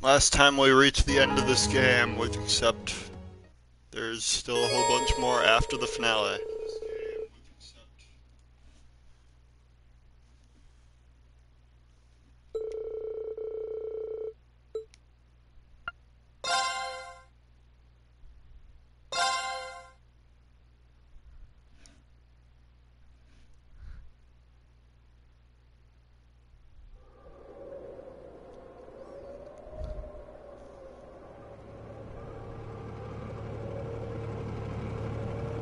Last time we reached the end of this game, except there's still a whole bunch more after the finale.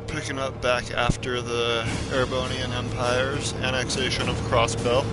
Picking up back after the Erebonian Empire's annexation of Crossbell.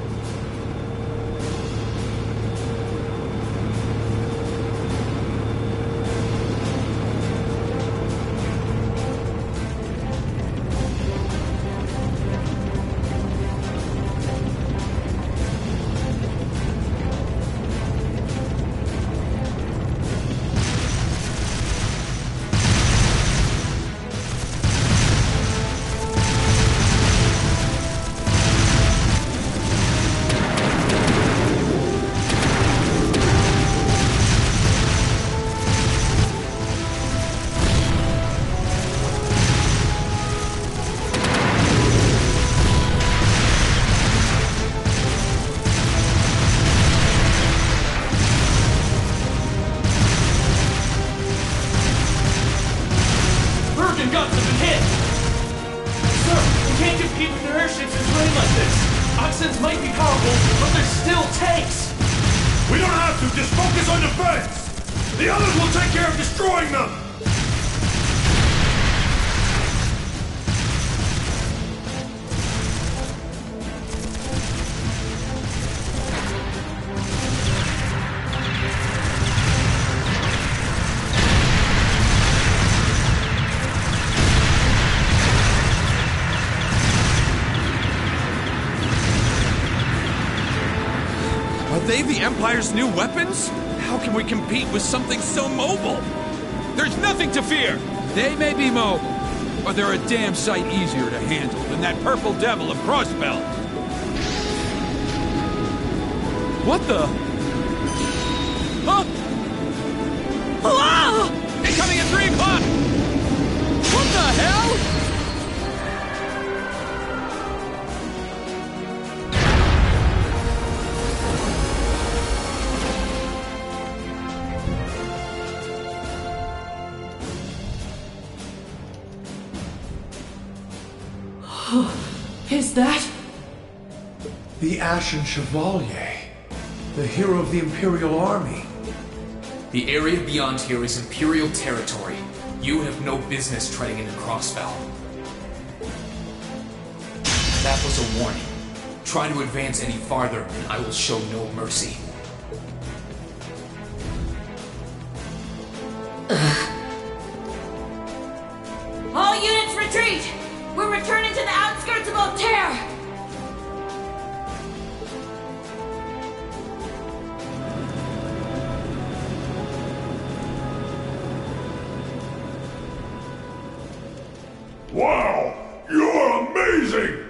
Are they the Empire's new weapons? How can we compete with something so mobile? There's nothing to fear! They may be mobile, but they're a damn sight easier to handle than that purple devil of Crossbell. What the? Huh? Ah! Incoming at 3 o'clock! What the hell? Is that? The Ashen Chevalier, the hero of the Imperial Army. The area beyond here is Imperial territory. You have no business treading into Crossbell. That was a warning. Try to advance any farther, and I will show no mercy. All units retreat! We're returning to the outskirts of Altair! Wow! You're amazing!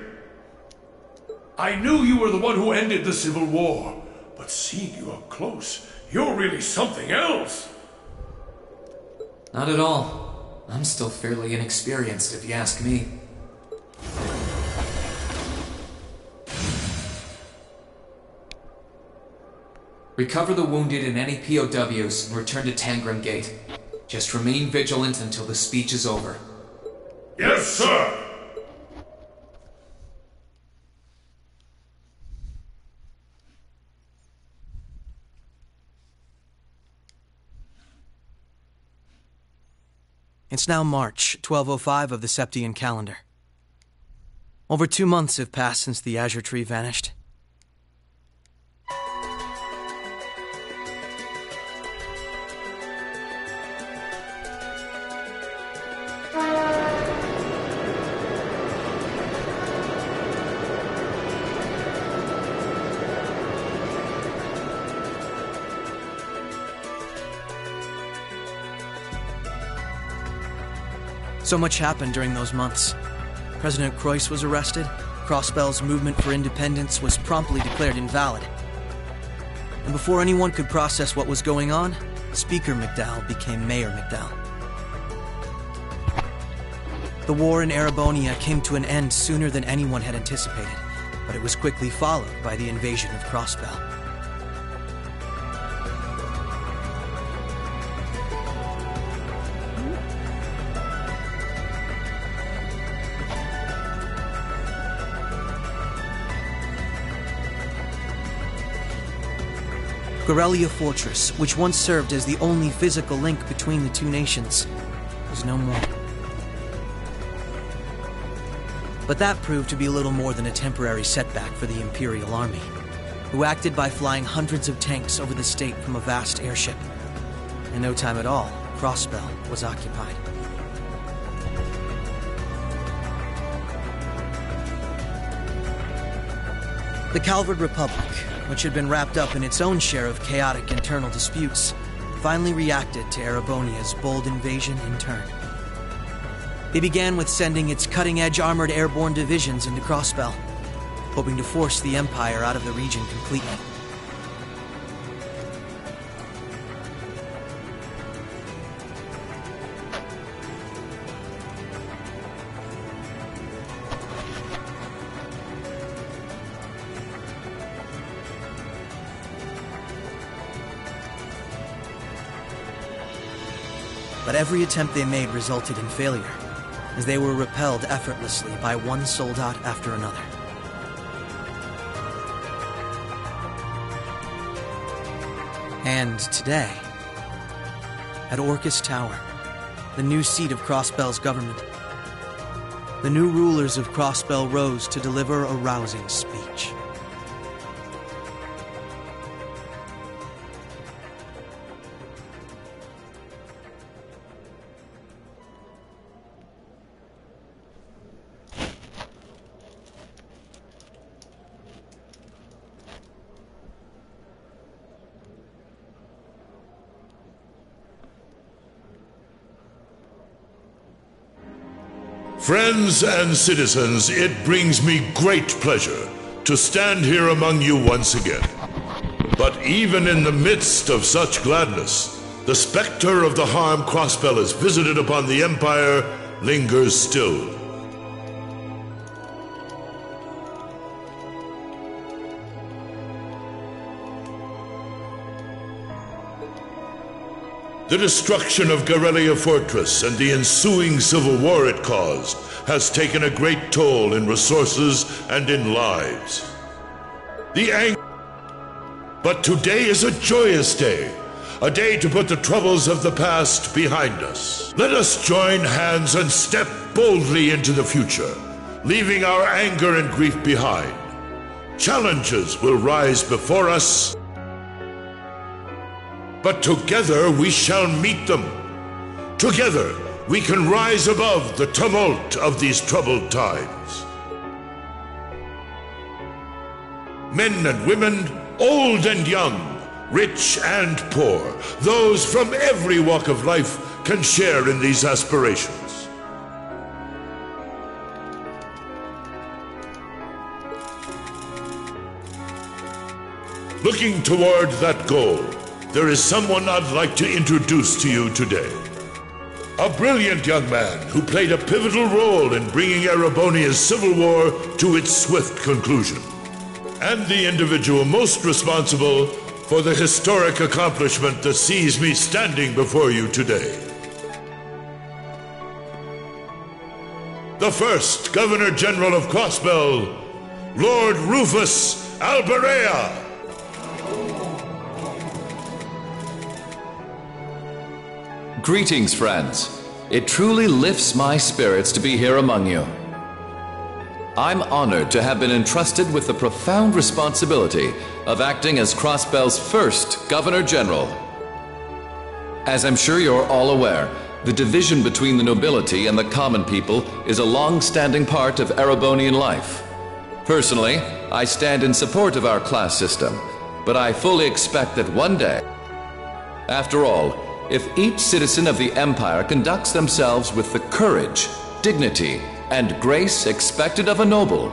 I knew you were the one who ended the Civil War, but seeing you up close, you're really something else! Not at all. I'm still fairly inexperienced, if you ask me. Recover the wounded and any POWs and return to Tangram Gate. Just remain vigilant until the speech is over. Yes, sir! It's now March, 1205 of the Septian calendar. Over 2 months have passed since the Azure Tree vanished. So much happened during those months. President Croix was arrested, Crossbell's movement for independence was promptly declared invalid. And before anyone could process what was going on, Speaker McDowell became Mayor McDowell. The war in Erebonia came to an end sooner than anyone had anticipated, but it was quickly followed by the invasion of Crossbell. Gorelia Fortress, which once served as the only physical link between the two nations, was no more. But that proved to be little more than a temporary setback for the Imperial Army, who acted by flying hundreds of tanks over the state from a vast airship. In no time at all, Crossbell was occupied. The Calvard Republic, which had been wrapped up in its own share of chaotic internal disputes, finally reacted to Erebonia's bold invasion in turn. They began with sending its cutting-edge armored airborne divisions into Crossbell, hoping to force the Empire out of the region completely. But every attempt they made resulted in failure, as they were repelled effortlessly by one soldat after another. And today, at Orcus Tower, the new seat of Crossbell's government, the new rulers of Crossbell rose to deliver a rousing speech. Friends and citizens, it brings me great pleasure to stand here among you once again. But even in the midst of such gladness, the specter of the harm Crossbell has visited upon the Empire lingers still. The destruction of Gorelia Fortress and the ensuing civil war it caused has taken a great toll in resources and in lives. But today is a joyous day, a day to put the troubles of the past behind us. Let us join hands and step boldly into the future, leaving our anger and grief behind. Challenges will rise before us, but together we shall meet them. Together we can rise above the tumult of these troubled times. Men and women, old and young, rich and poor, those from every walk of life can share in these aspirations. Looking toward that goal, there is someone I'd like to introduce to you today. A brilliant young man who played a pivotal role in bringing Erebonia's civil war to its swift conclusion, and the individual most responsible for the historic accomplishment that sees me standing before you today. The first Governor General of Crossbell, Lord Rufus Alberea. Greetings, friends. It truly lifts my spirits to be here among you. I'm honored to have been entrusted with the profound responsibility of acting as Crossbell's first Governor General. As I'm sure you're all aware, the division between the nobility and the common people is a long-standing part of Erebonian life. Personally, I stand in support of our class system, but I fully expect that one day, after all, if each citizen of the Empire conducts themselves with the courage, dignity, and grace expected of a noble,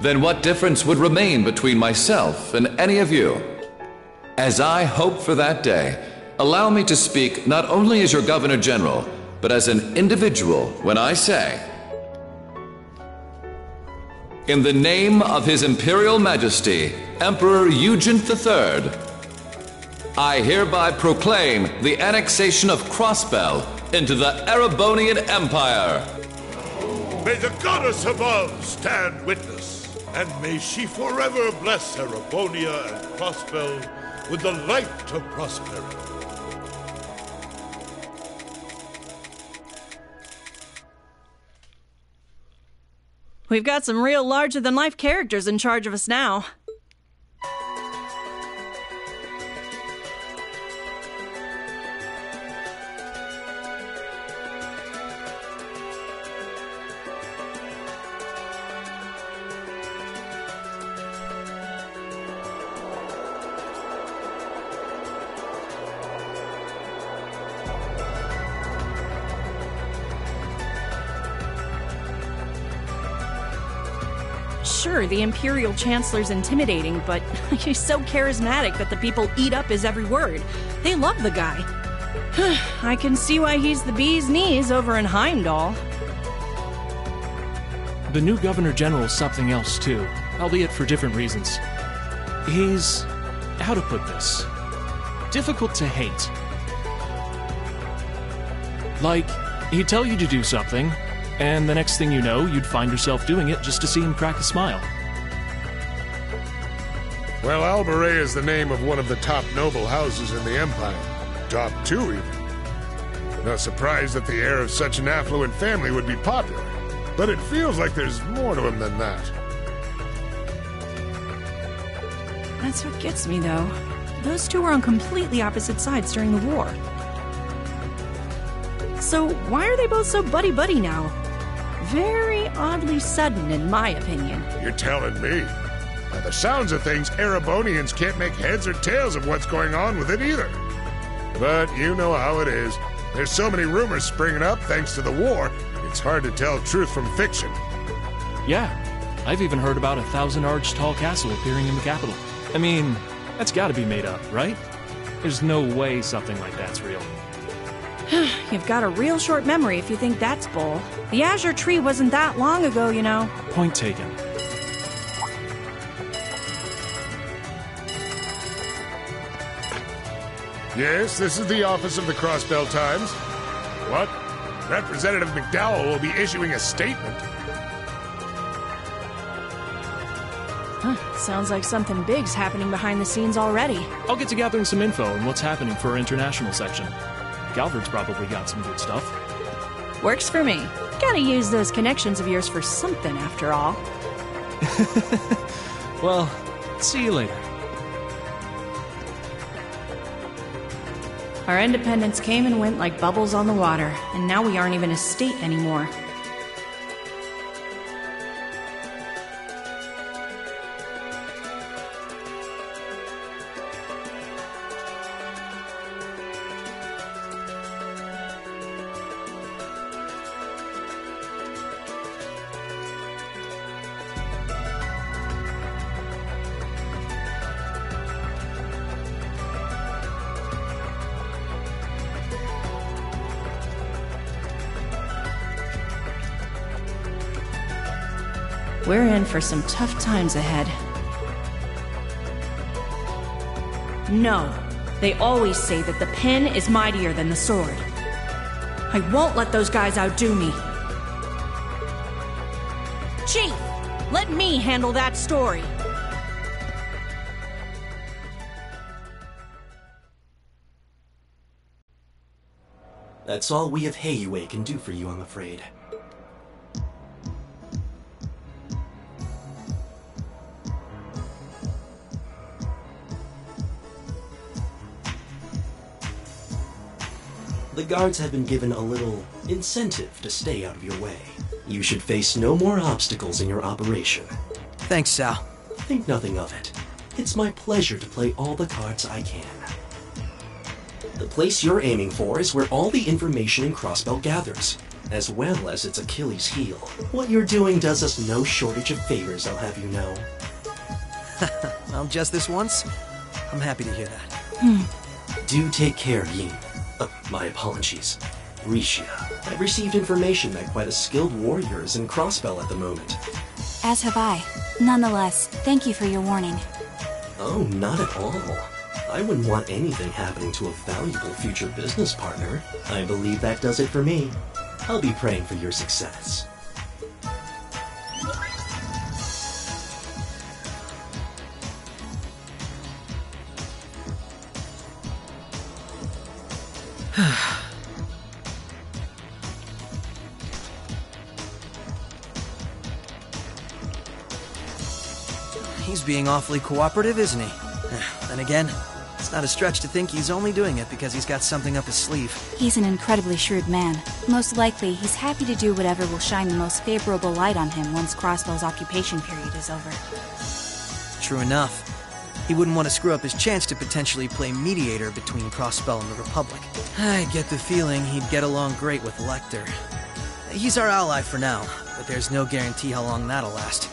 then what difference would remain between myself and any of you? As I hope for that day, allow me to speak not only as your Governor General, but as an individual when I say, in the name of His Imperial Majesty, Emperor Eugent III, I hereby proclaim the annexation of Crossbell into the Erebonian Empire. May the goddess above stand witness, and may she forever bless Erebonia and Crossbell with the light of prosperity. We've got some real larger-than-life characters in charge of us now. Sure, the Imperial Chancellor's intimidating, but he's so charismatic that the people eat up his every word. They love the guy. I can see why he's the bee's knees over in Heimdall. The new Governor General's something else, too, albeit for different reasons. He's... how to put this? Difficult to hate. Like, he'd tell you to do something, and the next thing you know, you'd find yourself doing it just to see him crack a smile. Well, Albaret is the name of one of the top noble houses in the Empire. Top 2, even. No surprise that the heir of such an affluent family would be popular. But it feels like there's more to him than that. That's what gets me, though. Those two were on completely opposite sides during the war. So why are they both so buddy-buddy now? Very oddly sudden, in my opinion. You're telling me. By the sounds of things, Erebonians can't make heads or tails of what's going on with it either. But you know how it is. There's so many rumors springing up thanks to the war, it's hard to tell truth from fiction. Yeah, I've even heard about a 1,000-arch tall castle appearing in the capital. I mean, that's gotta be made up, right? There's no way something like that's real. You've got a real short memory if you think that's bull. The Azure Tree wasn't that long ago, you know. Point taken. Yes, this is the office of the Crossbell Times. What? Representative McDowell will be issuing a statement. Sounds like something big's happening behind the scenes already. I'll get to gathering some info on what's happening for our international section. Galvard's probably got some good stuff. Works for me. Gotta use those connections of yours for something, after all. Well, see you later. Our independence came and went like bubbles on the water, and now we aren't even a state anymore. We're in for some tough times ahead. No, they always say that the pen is mightier than the sword. I won't let those guys outdo me. Chief, let me handle that story. That's all we of Heiue can do for you, I'm afraid. The guards have been given a little incentive to stay out of your way. You should face no more obstacles in your operation. Thanks, Sal. Think nothing of it. It's my pleasure to play all the cards I can. The place you're aiming for is where all the information in Crossbell gathers. as well as its Achilles heel. What you're doing does us no shortage of favors, I'll have you know. Well, just this once? I'm happy to hear that. Do take care, Yin. My apologies. Risha, I've received information that quite a skilled warrior is in Crossbell at the moment. As have I. Nonetheless, thank you for your warning. Oh, not at all. I wouldn't want anything happening to a valuable future business partner. I believe that does it for me. I'll be praying for your success. He's being awfully cooperative, isn't he? Then again, it's not a stretch to think he's only doing it because he's got something up his sleeve. He's an incredibly shrewd man. Most likely, he's happy to do whatever will shine the most favorable light on him once Crossbell's occupation period is over. True enough. He wouldn't want to screw up his chance to potentially play mediator between Crossbell and the Republic. I get the feeling he'd get along great with Lecter. He's our ally for now, but there's no guarantee how long that'll last.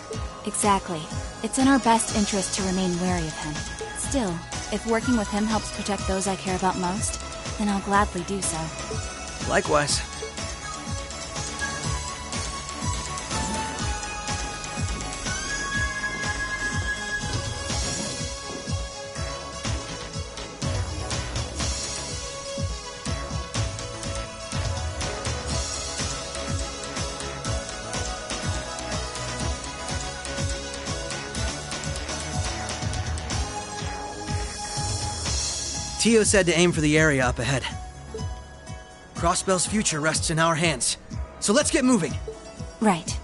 Exactly. It's in our best interest to remain wary of him. Still, if working with him helps protect those I care about most, then I'll gladly do so. Likewise. Tio said to aim for the area up ahead. Crossbell's future rests in our hands, so let's get moving. Right.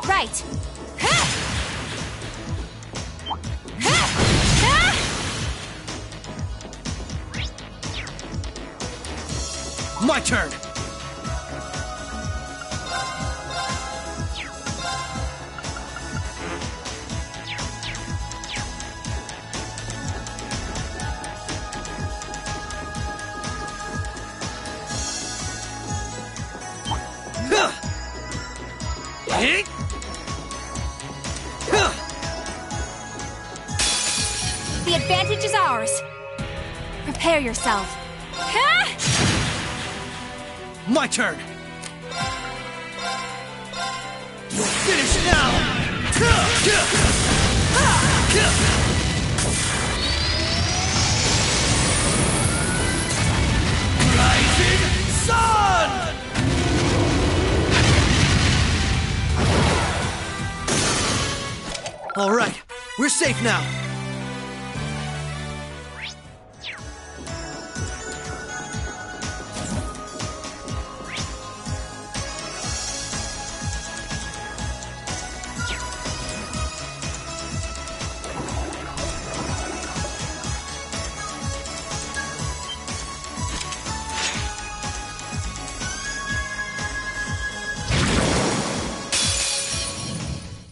Right. My turn! The advantage is ours. Prepare yourself. My turn! Finish now! Rising Sun! All right, we're safe now.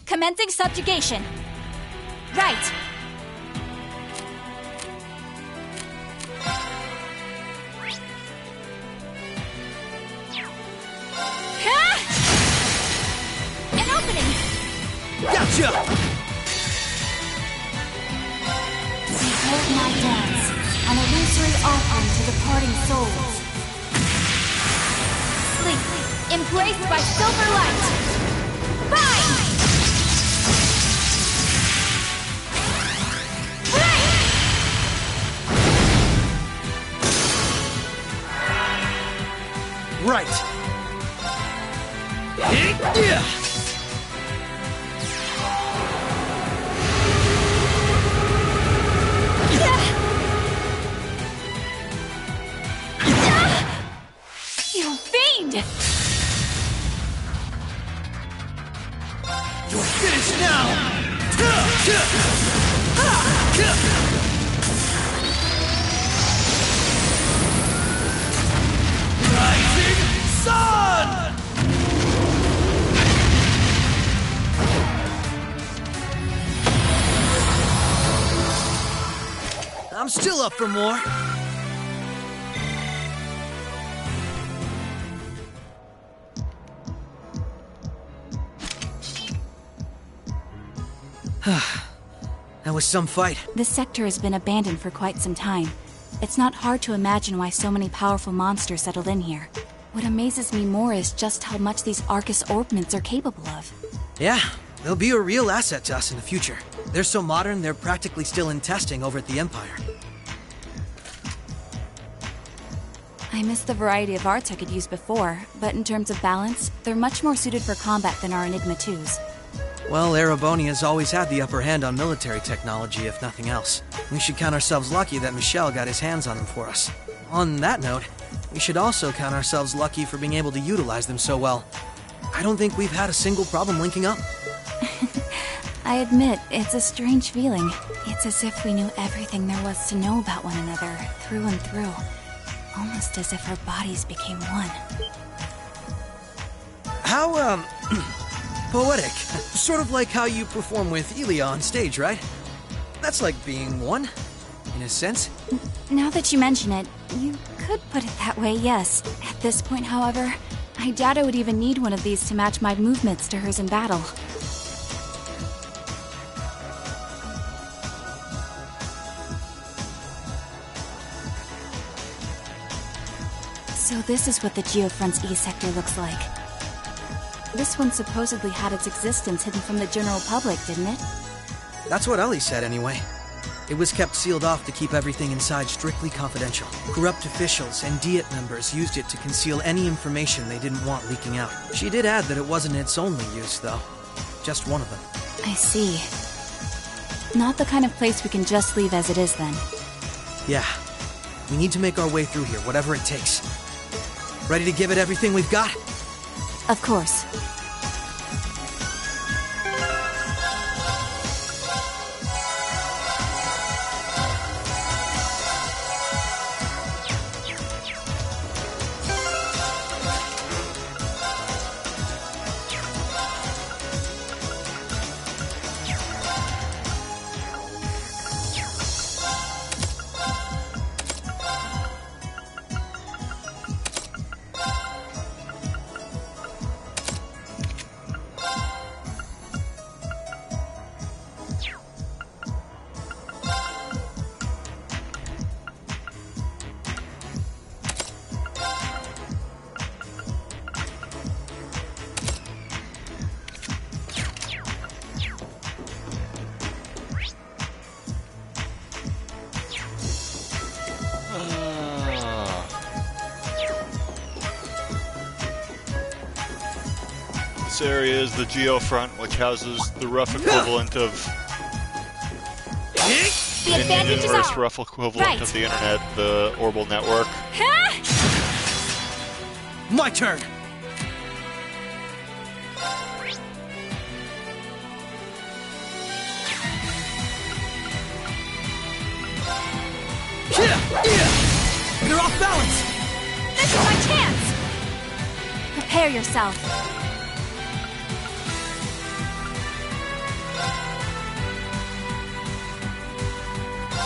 Commencing subjugation. Right. An opening. Gotcha! Behold my dance, an illusory offering to departing souls. Sleep. Embraced by silver light! Fine! Right! You fiend! You're finished now! Rising Sun! I'm still up for more. That was some fight. This sector has been abandoned for quite some time. It's not hard to imagine why so many powerful monsters settled in here. What amazes me more is just how much these Arcus orbments are capable of. Yeah, they'll be a real asset to us in the future. They're so modern, they're practically still in testing over at the Empire. I miss the variety of arts I could use before, but in terms of balance, they're much more suited for combat than our Enigma 2s. Well, Erebonia's always had the upper hand on military technology, if nothing else. We should count ourselves lucky that Michel got his hands on them for us. On that note, we should also count ourselves lucky for being able to utilize them so well. I don't think we've had a single problem linking up. I admit, it's a strange feeling. It's as if we knew everything there was to know about one another, through and through. Almost as if our bodies became one. How, poetic. Sort of like how you perform with Elia on stage, right? That's like being one, in a sense. Now that you mention it, you could put it that way, yes. At this point, however, I doubt I would even need one of these to match my movements to hers in battle. So this is what the Geofront's E sector looks like. This one supposedly had its existence hidden from the general public, didn't it? That's what Ellie said, anyway. It was kept sealed off to keep everything inside strictly confidential. Corrupt officials and Diet members used it to conceal any information they didn't want leaking out. She did add that it wasn't its only use, though. Just one of them. I see. Not the kind of place we can just leave as it is, then. Yeah. We need to make our way through here, whatever it takes. Ready to give it everything we've got? Of course. This area is the Geofront, which houses the rough equivalent of The advantage is inverse ours. rough equivalent Right. of the internet, the Orbital network. My turn! You're off balance! This is my chance! Prepare yourself.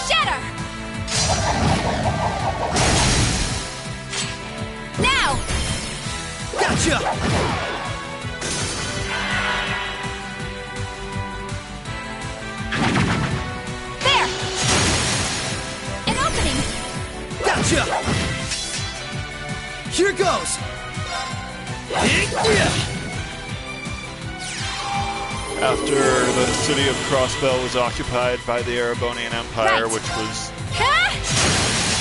Shatter! Now! Gotcha! There! An opening! Gotcha! Here goes! After the city of Crossbell was occupied by the Erebonian Empire, which was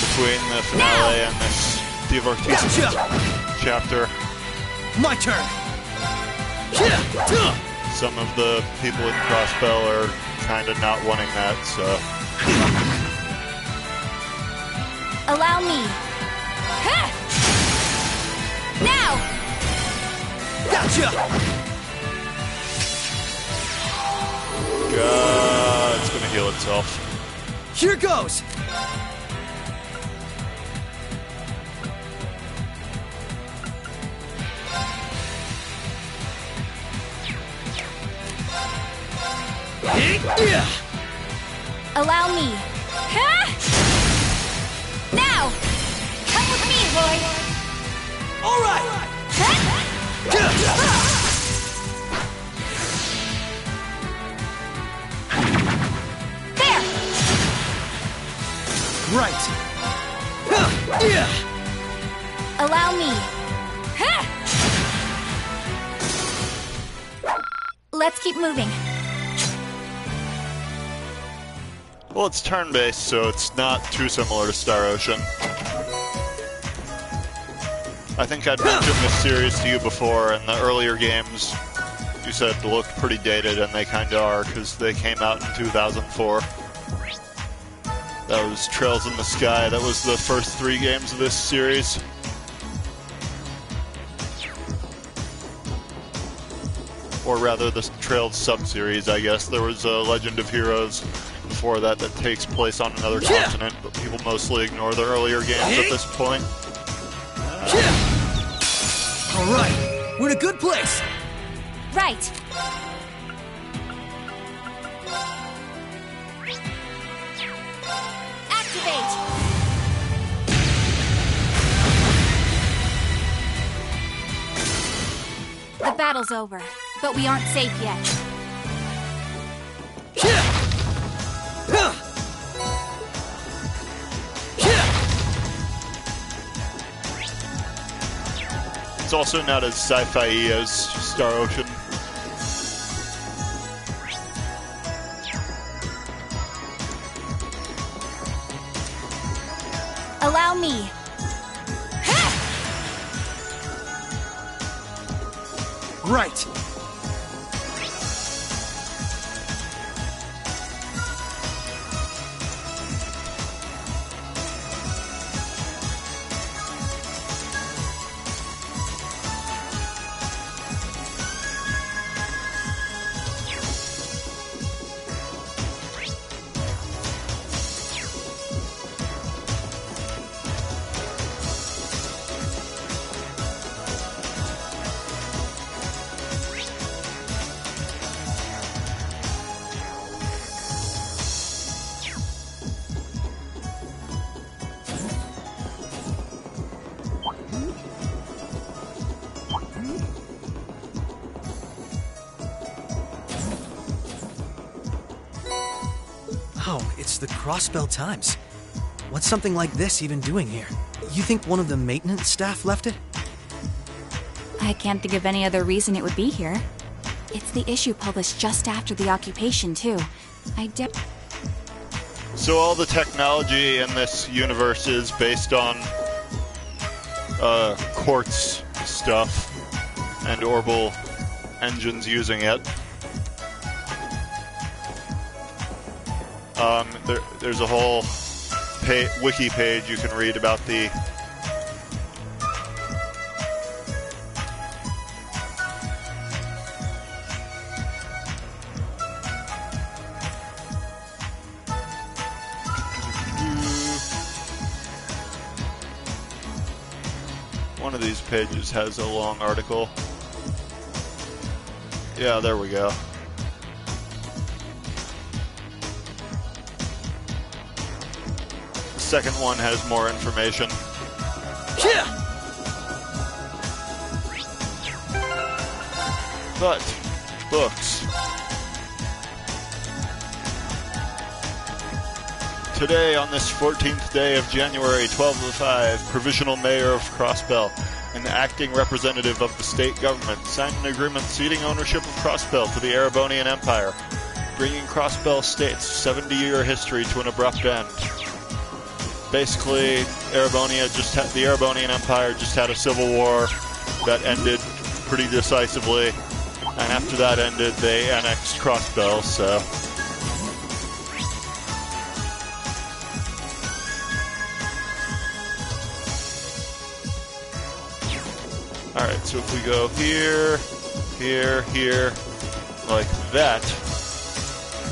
between the finale and this Divertissement chapter. My turn. Some of the people in Crossbell are kind of not wanting that, so... Allow me. Now! Gotcha! God, it's gonna heal itself. Here goes! Allow me. Now! Come with me, Roy! All right! There! Right! Allow me. Let's keep moving. Well, it's turn-based, so it's not too similar to Star Ocean. I think I'd mentioned this series to you before. In the earlier games, you said looked pretty dated, and they kind of are, because they came out in 2004. That was Trails in the Sky. That was the first 3 games of this series. Or rather, the Trails sub-series, I guess. There was Legend of Heroes before that takes place on another continent, but people mostly ignore the earlier games at this point. All right, we're in a good place. Right. Activate. The battle's over, but we aren't safe yet. It's also not as sci-fi as Star Ocean. Allow me. Right. Oh, it's the Crossbell Times. What's something like this even doing here? You think one of the maintenance staff left it? I can't think of any other reason it would be here. It's the issue published just after the occupation, too. So all the technology in this universe is based on quartz stuff and Orbital engines using it. There's a whole wiki page you can read about the one of these pages has a long article. Yeah, there we go. The second one has more information. But, books. Today, on this 14th day of January 1205, Provisional Mayor of Crossbell, an acting representative of the state government, signed an agreement ceding ownership of Crossbell to the Erebonian Empire, bringing Crossbell State's 70-year history to an abrupt end. Basically, the Erebonian Empire just had a civil war that ended pretty decisively, and after that ended, they annexed Crossbell, so... Alright, so if we go here, here, here, like that,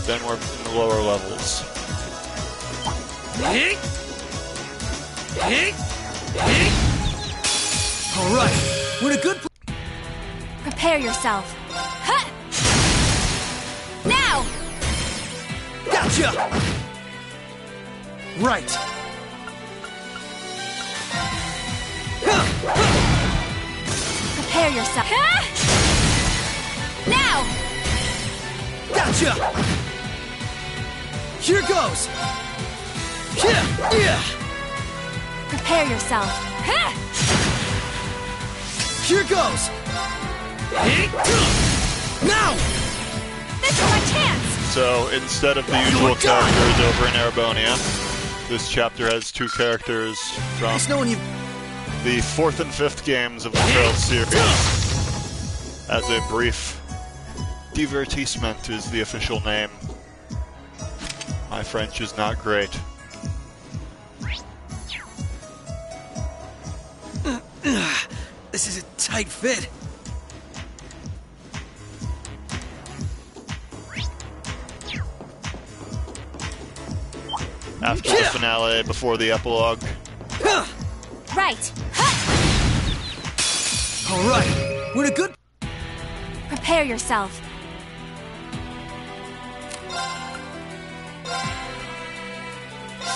then we're in the lower levels. Alright, we're in a good Prepare yourself. Huh! Now! Gotcha! Right. Prepare yourself. Huh! Now! Gotcha! Here goes! Yeah! Prepare yourself. Huh! Here goes! Now! This is my chance! So instead of the usual characters over in Erebonia, this chapter has two characters from the 4th and 5th games of the Trails series. As a brief, Divertissement is the official name. My French is not great. This is a tight fit. After the finale, before the epilogue. Right. Alright, we're in a good... Prepare yourself.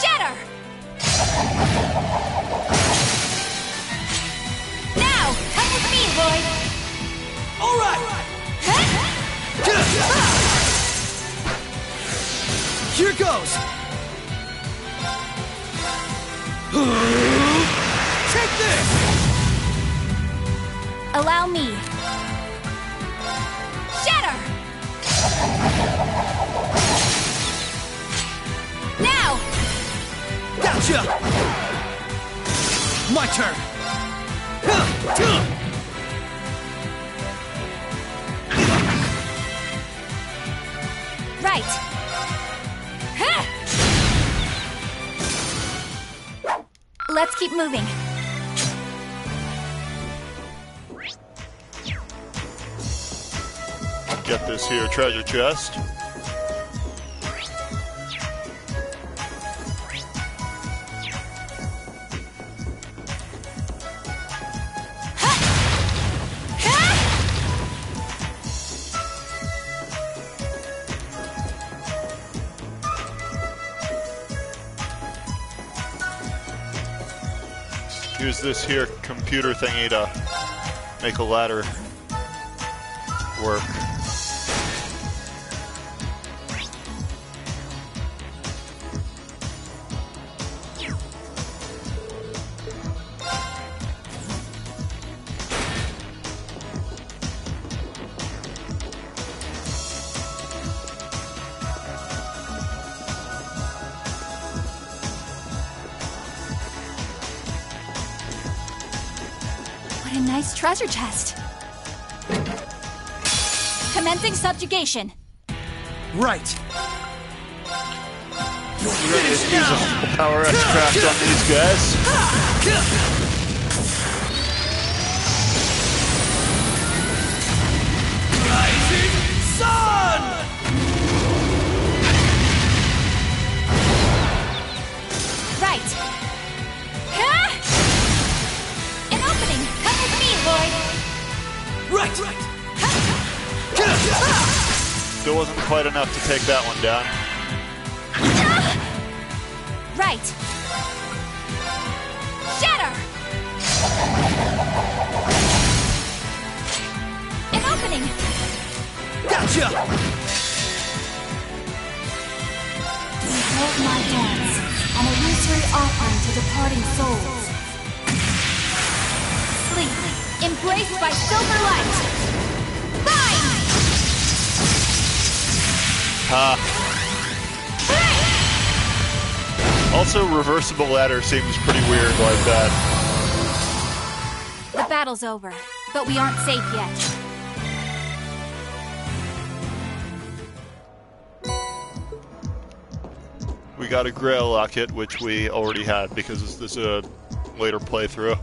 Shatter! Now, come with me, Lloyd. Alright! Here goes! Take this! Allow me. Shatter! Now! Gotcha! My turn! Right! Let's keep moving. Get this here treasure chest. Use this here computer thingy to make a ladder work. What a nice treasure chest. Commencing subjugation. Right. You ready to use a power extract on these guys? Rising sun! Right. An opening. Come with me, Lloyd. Right. Still wasn't quite enough to take that one down. Right. Shatter. An opening. Gotcha. Behold my dance, an illusory offering to departing souls. Sleep. Embraced by silver light! Fine! Also, reversible ladder seems pretty weird like that. The battle's over, but we aren't safe yet. We got a Grail Locket, which we already had because this is a later playthrough.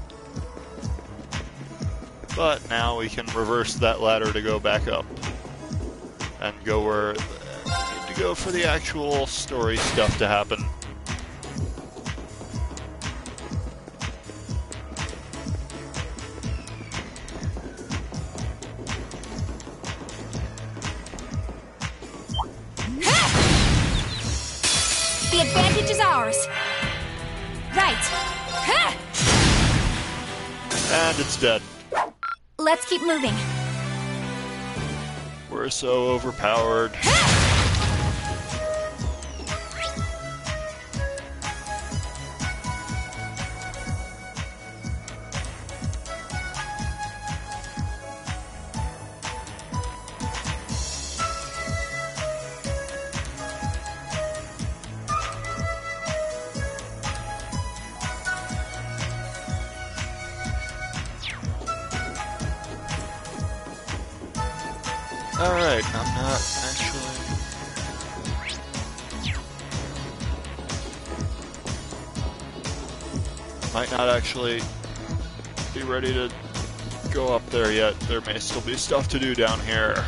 But now we can reverse that ladder to go back up. And go where we need to go for the actual story stuff to happen. The advantage is ours. Right. And it's dead. Let's keep moving. We're so overpowered. Alright, I'm not actually... Might not actually be ready to go up there yet. There may still be stuff to do down here.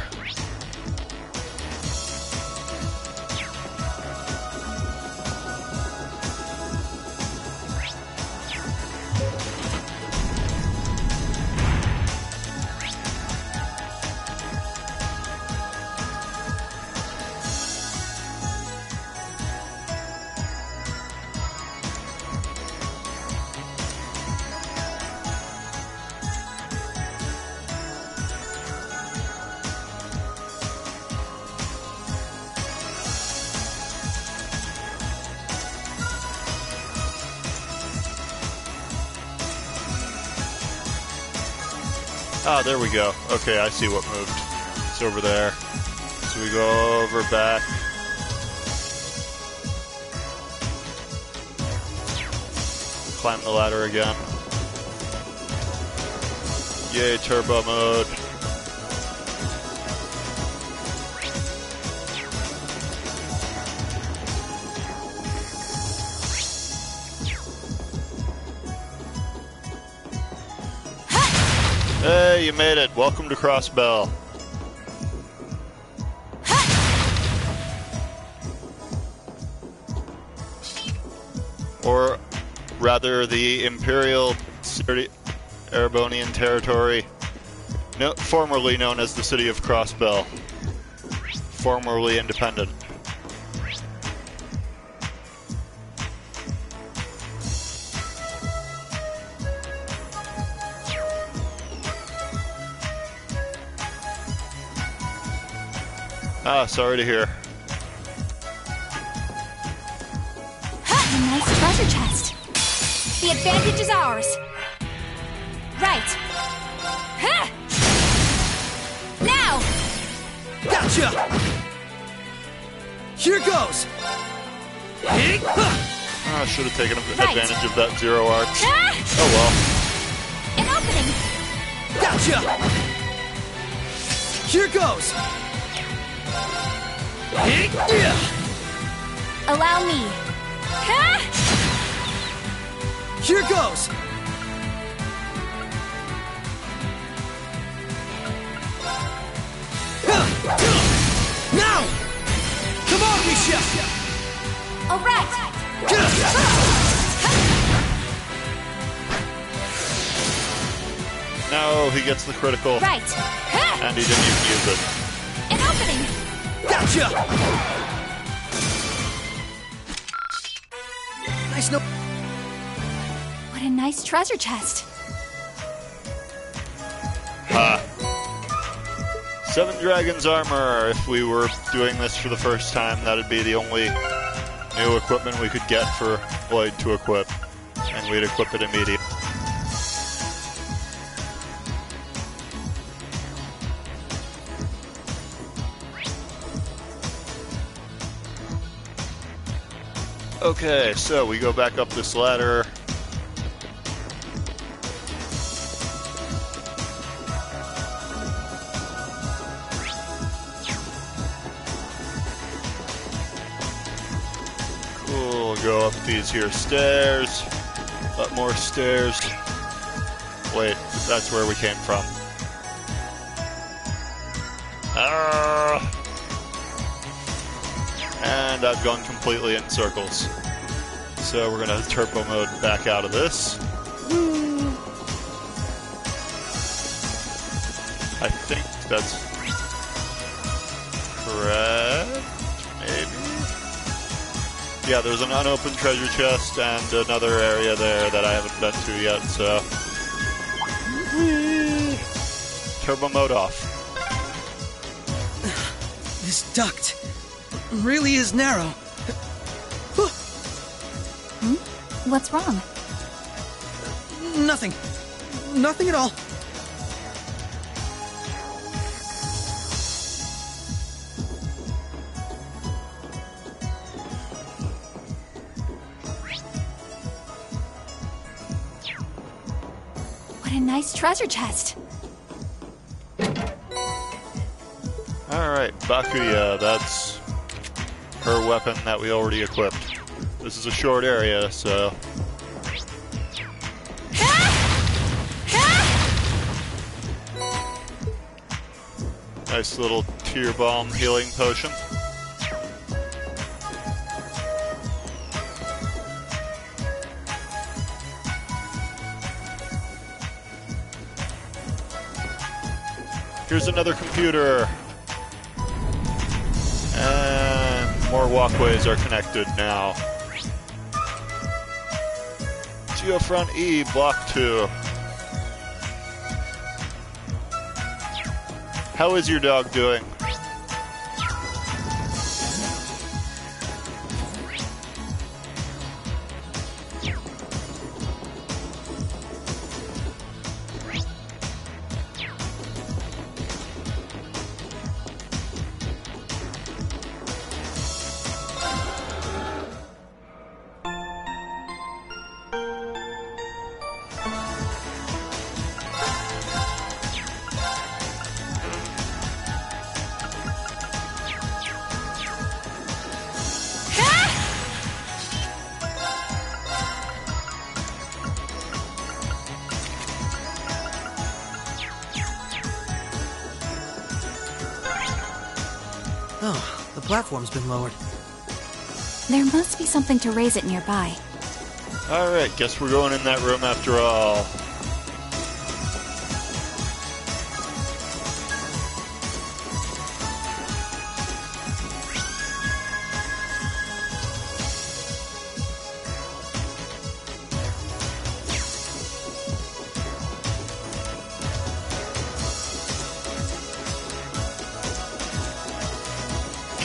Ah, there we go. Okay, I see what moved. It's over there. So we go over back. Climb the ladder again. Yay, turbo mode. Hey, you made it. Welcome to Crossbell. Or rather, the Imperial Erebonian territory, formerly known as the city of Crossbell. Formerly independent. Ah, sorry to hear. A nice treasure chest. The advantage is ours. Right. Now! Gotcha! Here goes! I should have taken advantage of that zero arch. Oh well. An opening! Gotcha! Here goes! Allow me. Here goes! Now! Come on, Misha! All right. No, he gets the critical. Right. And he didn't even use it. An opening. Gotcha! Nice no. What a nice treasure chest. Ha. 7 Dragons armor. If we were doing this for the first time, that'd be the only new equipment we could get for Lloyd to equip. And we'd equip it immediately. Okay, so we go back up this ladder. Cool, go up these here stairs. Up more stairs. Wait, that's where we came from. And I've gone completely in circles. So we're gonna turbo mode back out of this. I think that's correct, maybe? Yeah, there's an unopened treasure chest and another area there that I haven't been to yet, so... Turbo mode off. This duct really is narrow. What's wrong? Nothing. Nothing at all. What a nice treasure chest. Alright, Bakuya, that's her weapon that we already equipped. This is a short area, so... Nice little tear balm healing potion. Here's another computer. And more walkways are connected now. Geofront E, Block 2. How is your dog doing? Oh, the platform's been lowered. There must be something to raise it nearby. Alright, guess we're going in that room after all.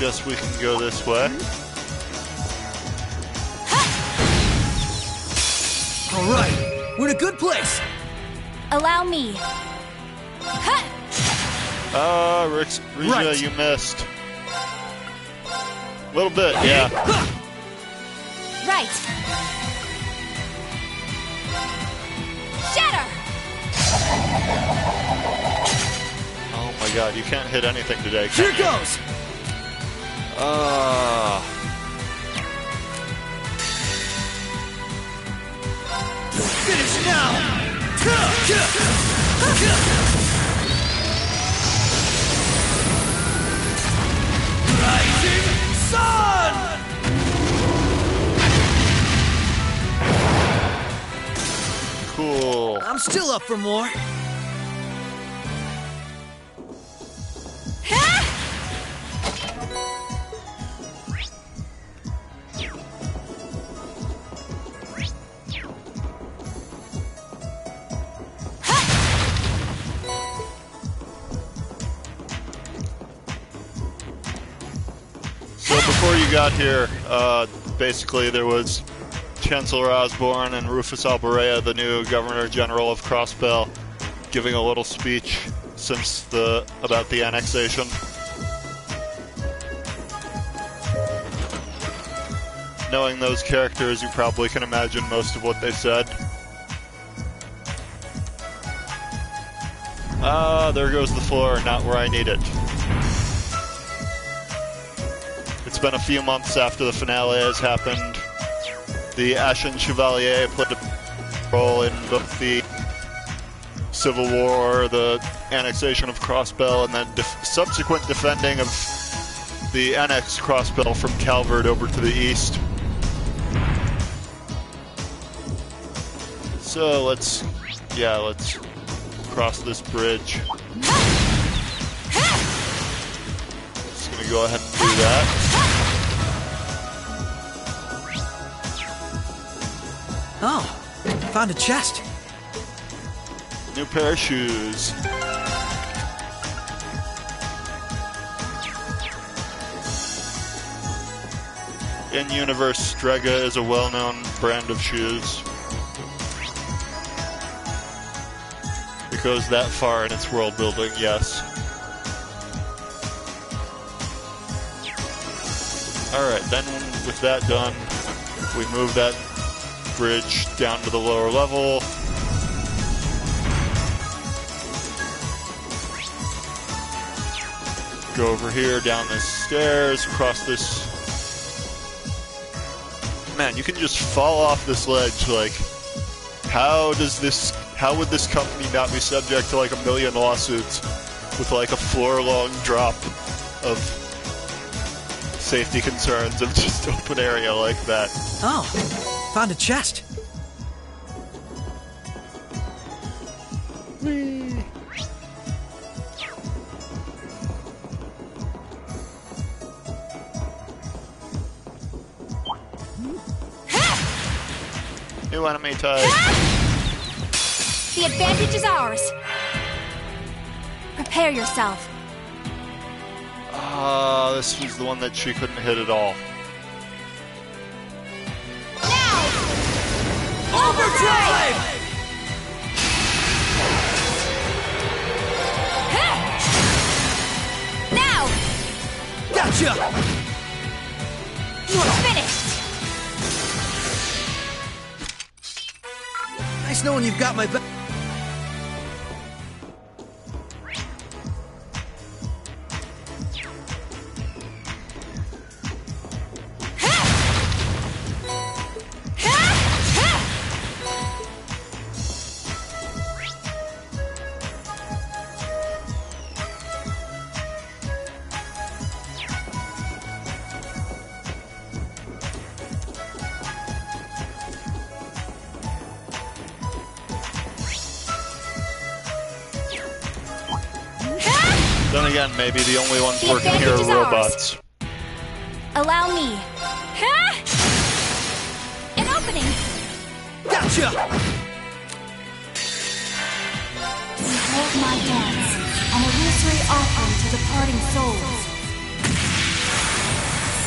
Guess we can go this way. All right, we're in a good place. Allow me. Rija, Right. you missed. A little bit, yeah. Right. Shatter. Oh my god, you can't hit anything today, Here can you? goes. Finish now. Rising sun. Cool. I'm still up for more. So before you got here, basically there was Chancellor Osborne and Rufus Alborea, the new Governor General of Crossbell, giving a little speech about the annexation. knowing those characters, you probably can imagine most of what they said. There goes the floor, not where I need it. It's been a few months after the finale has happened. The Ashen Chevalier played a role in both the Civil War, the annexation of Crossbell, and then subsequent defending of the annexed Crossbell from Calvard over to the east. So let's cross this bridge. Just gonna go ahead and do that. Oh, found a chest. New pair of shoes. In universe, Strega is a well-known brand of shoes. It goes that far in its world building, yes. Alright, then with that done, we move that bridge down to the lower level. Go over here, down the stairs, across this. Man, you can just fall off this ledge, like, how would this company not be subject to like 1 million lawsuits with like a floor-long drop of safety concerns of just open area like that? Oh, found a chest. Whee! New enemy type. The advantage is ours. Prepare yourself. This was the one that she couldn't hit at all. Now! Overdrive! Now! Gotcha! Finished! Nice knowing you've got my back. Then again, maybe the only ones working here are robots. Allow me. An opening. Gotcha! Behold my dance, an illusory offering to departing souls.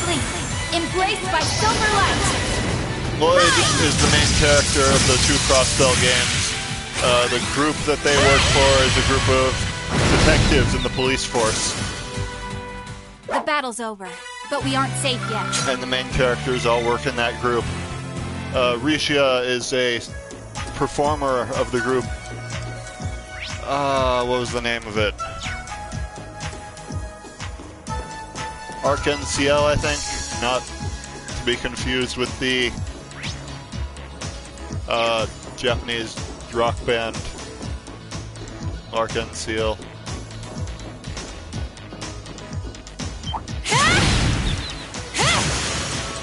Sleep, embraced by silver light. Lloyd is the main character of the 2 Crossbell games. The group that they work for is a group of detectives in the police force. The battle's over, but we aren't safe yet. And the main characters all work in that group. Risha is a performer of the group. What was the name of it? Arc-NCL, I think. Not to be confused with the Japanese rock band Arc-NCL.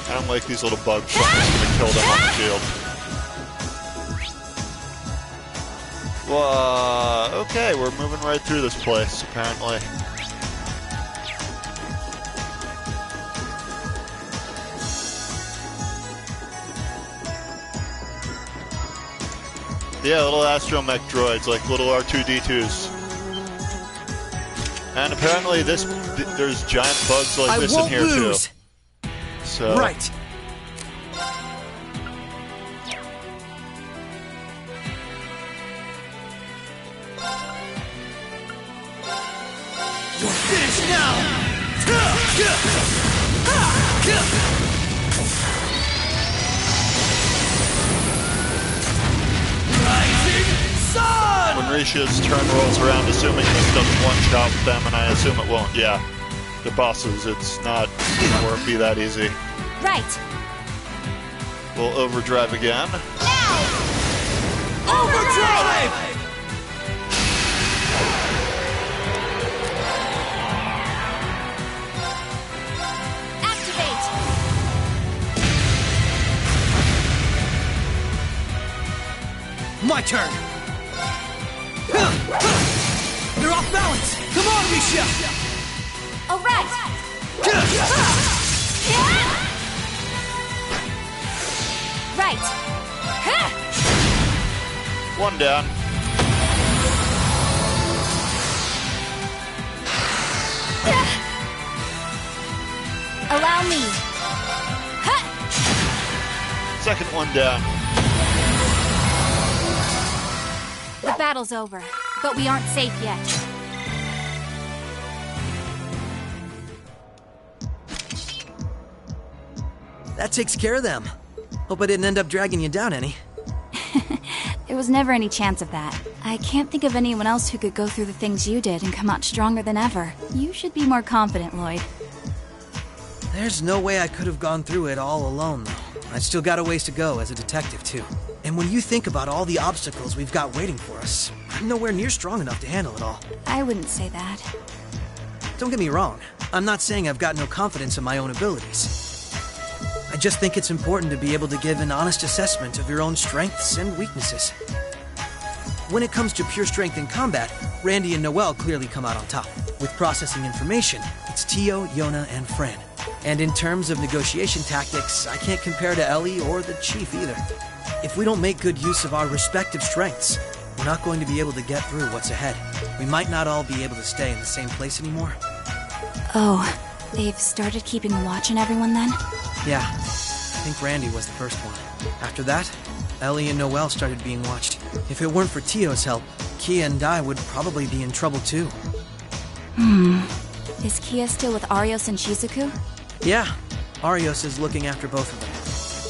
I don't like these little bugs, so I'm just gonna kill them on the field. Well, okay, we're moving right through this place, apparently. Yeah, little astromech droids, like little R2-D2s. And apparently there's giant bugs like this in here lose. too. So. Right. You're finished now. Horatius turn rolls around, assuming this doesn't one-shot them, and I assume it won't. Yeah, the bosses, it's not, won't be that easy. Right. We'll overdrive again. Now! Overdrive! Activate! My turn! They're off balance! Come on, Misha! All right! Right! One down. Allow me. Second one down. The battle's over, but we aren't safe yet. That takes care of them. Hope I didn't end up dragging you down any. There was never any chance of that. I can't think of anyone else who could go through the things you did and come out stronger than ever. You should be more confident, Lloyd. There's no way I could have gone through it all alone, though. I've still got a ways to go as a detective, too. And when you think about all the obstacles we've got waiting for us, I'm nowhere near strong enough to handle it all. I wouldn't say that. Don't get me wrong. I'm not saying I've got no confidence in my own abilities. I just think it's important to be able to give an honest assessment of your own strengths and weaknesses. When it comes to pure strength in combat, Randy and Noel clearly come out on top. With processing information, it's Tio, Yona, and Fran. And in terms of negotiation tactics, I can't compare to Ellie or the Chief either. If we don't make good use of our respective strengths, we're not going to be able to get through what's ahead. We might not all be able to stay in the same place anymore. Oh, they've started keeping watch on everyone then? Yeah, I think Randy was the first one. After that, Ellie and Noel started being watched. If it weren't for Tio's help, Kia and I would probably be in trouble too. Is Kia still with Arios and Shizuku? Yeah, Arios is looking after both of them.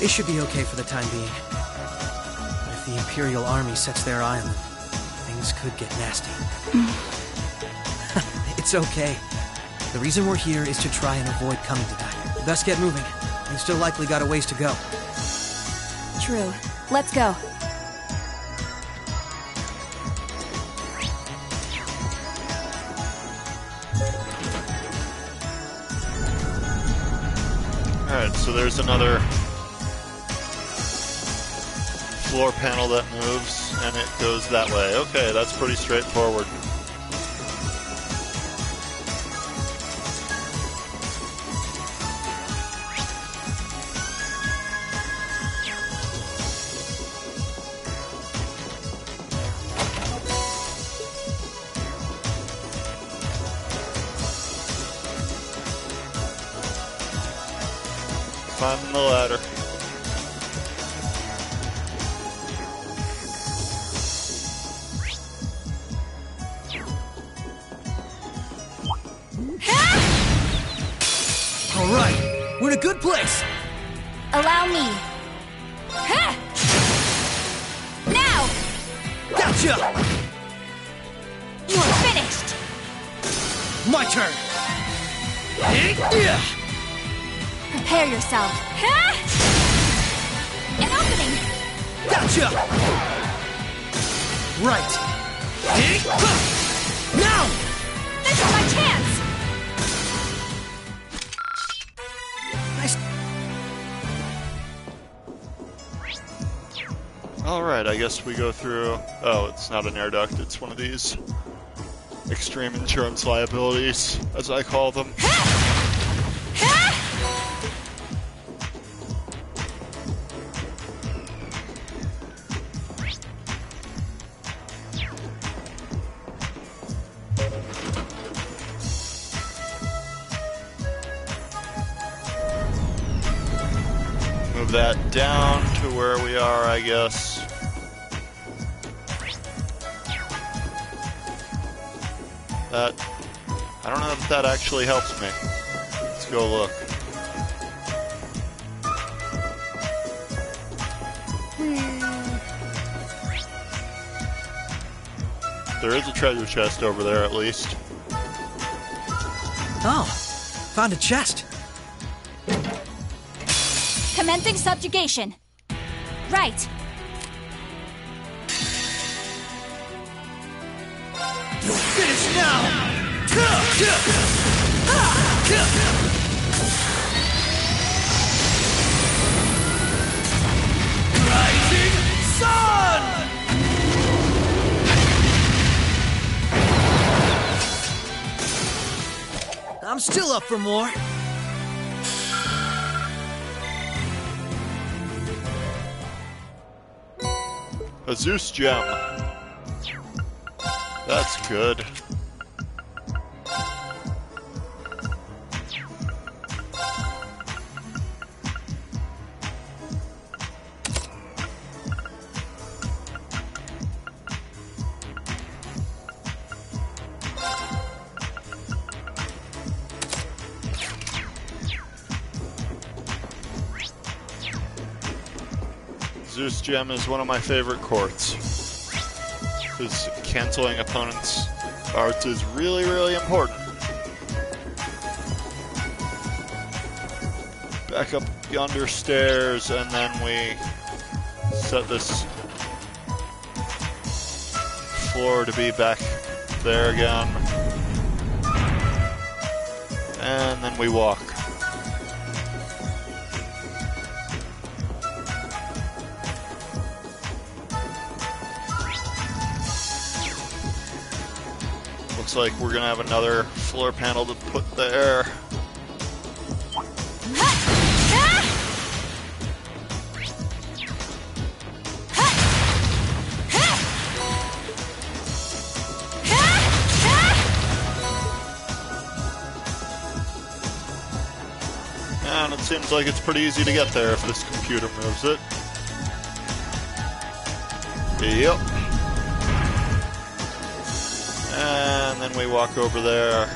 They should be okay for the time being. But if the Imperial Army sets their eye on them, things could get nasty. It's okay. The reason we're here is to try and avoid coming to that. Best get moving. We've still likely got a ways to go. True. Let's go. Alright, so there's another floor panel that moves, and it goes that way. Okay, that's pretty straightforward. Climbing the ladder. All right, we're in a good place. Allow me. Now! Gotcha! You're finished! My turn. Prepare yourself. An opening! Gotcha! Right. Now! This is my chance! Nice. Alright, I guess we go through... Oh, it's not an air duct, it's one of these extreme insurance liabilities, as I call them. Move that down to where we are, I guess. That... I don't know if that actually helps me. Let's go look. There is a treasure chest over there, at least. Oh, found a chest. Commencing subjugation. Right. Finish now! Rising sun! I'm still up for more. A Zeus gem. That's good. Zeus gem is one of my favorite courts, because canceling opponents' arts is really, really important. Back up yonder stairs, and then we set this floor to be back there again. And then we walk. Looks like we're gonna have another floor panel to put there. And it seems like it's pretty easy to get there if this computer moves it. Yep. And then we walk over there.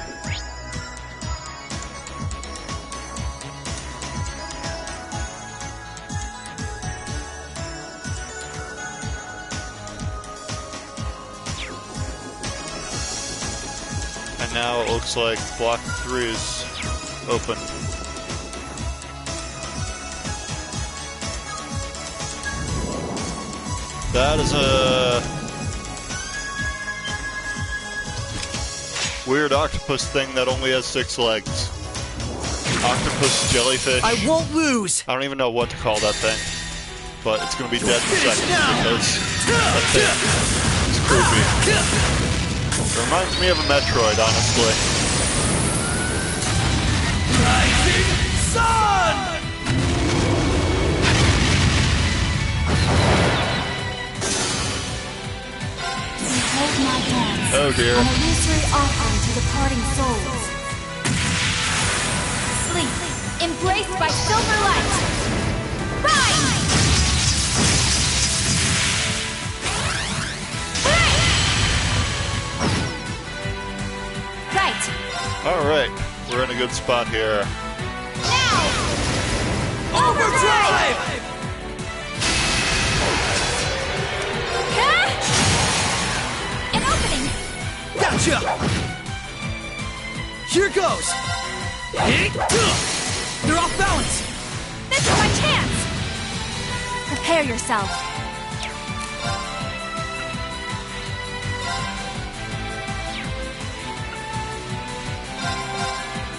And now it looks like block 3 is open. That is a weird octopus thing that only has 6 legs. Octopus jellyfish. I won't lose. I don't even know what to call that thing, but it's gonna be dead in seconds because that thing is creepy. It reminds me of a Metroid, honestly. Rising sun! Behold my dance. Oh dear. An illusory offering to departing souls. Sleep, embraced by silver light. Rise! Right. Alright, we're in a good spot here. Now! Overdrive! An opening! Gotcha! Here goes! They're off balance! This is my chance! Prepare yourself.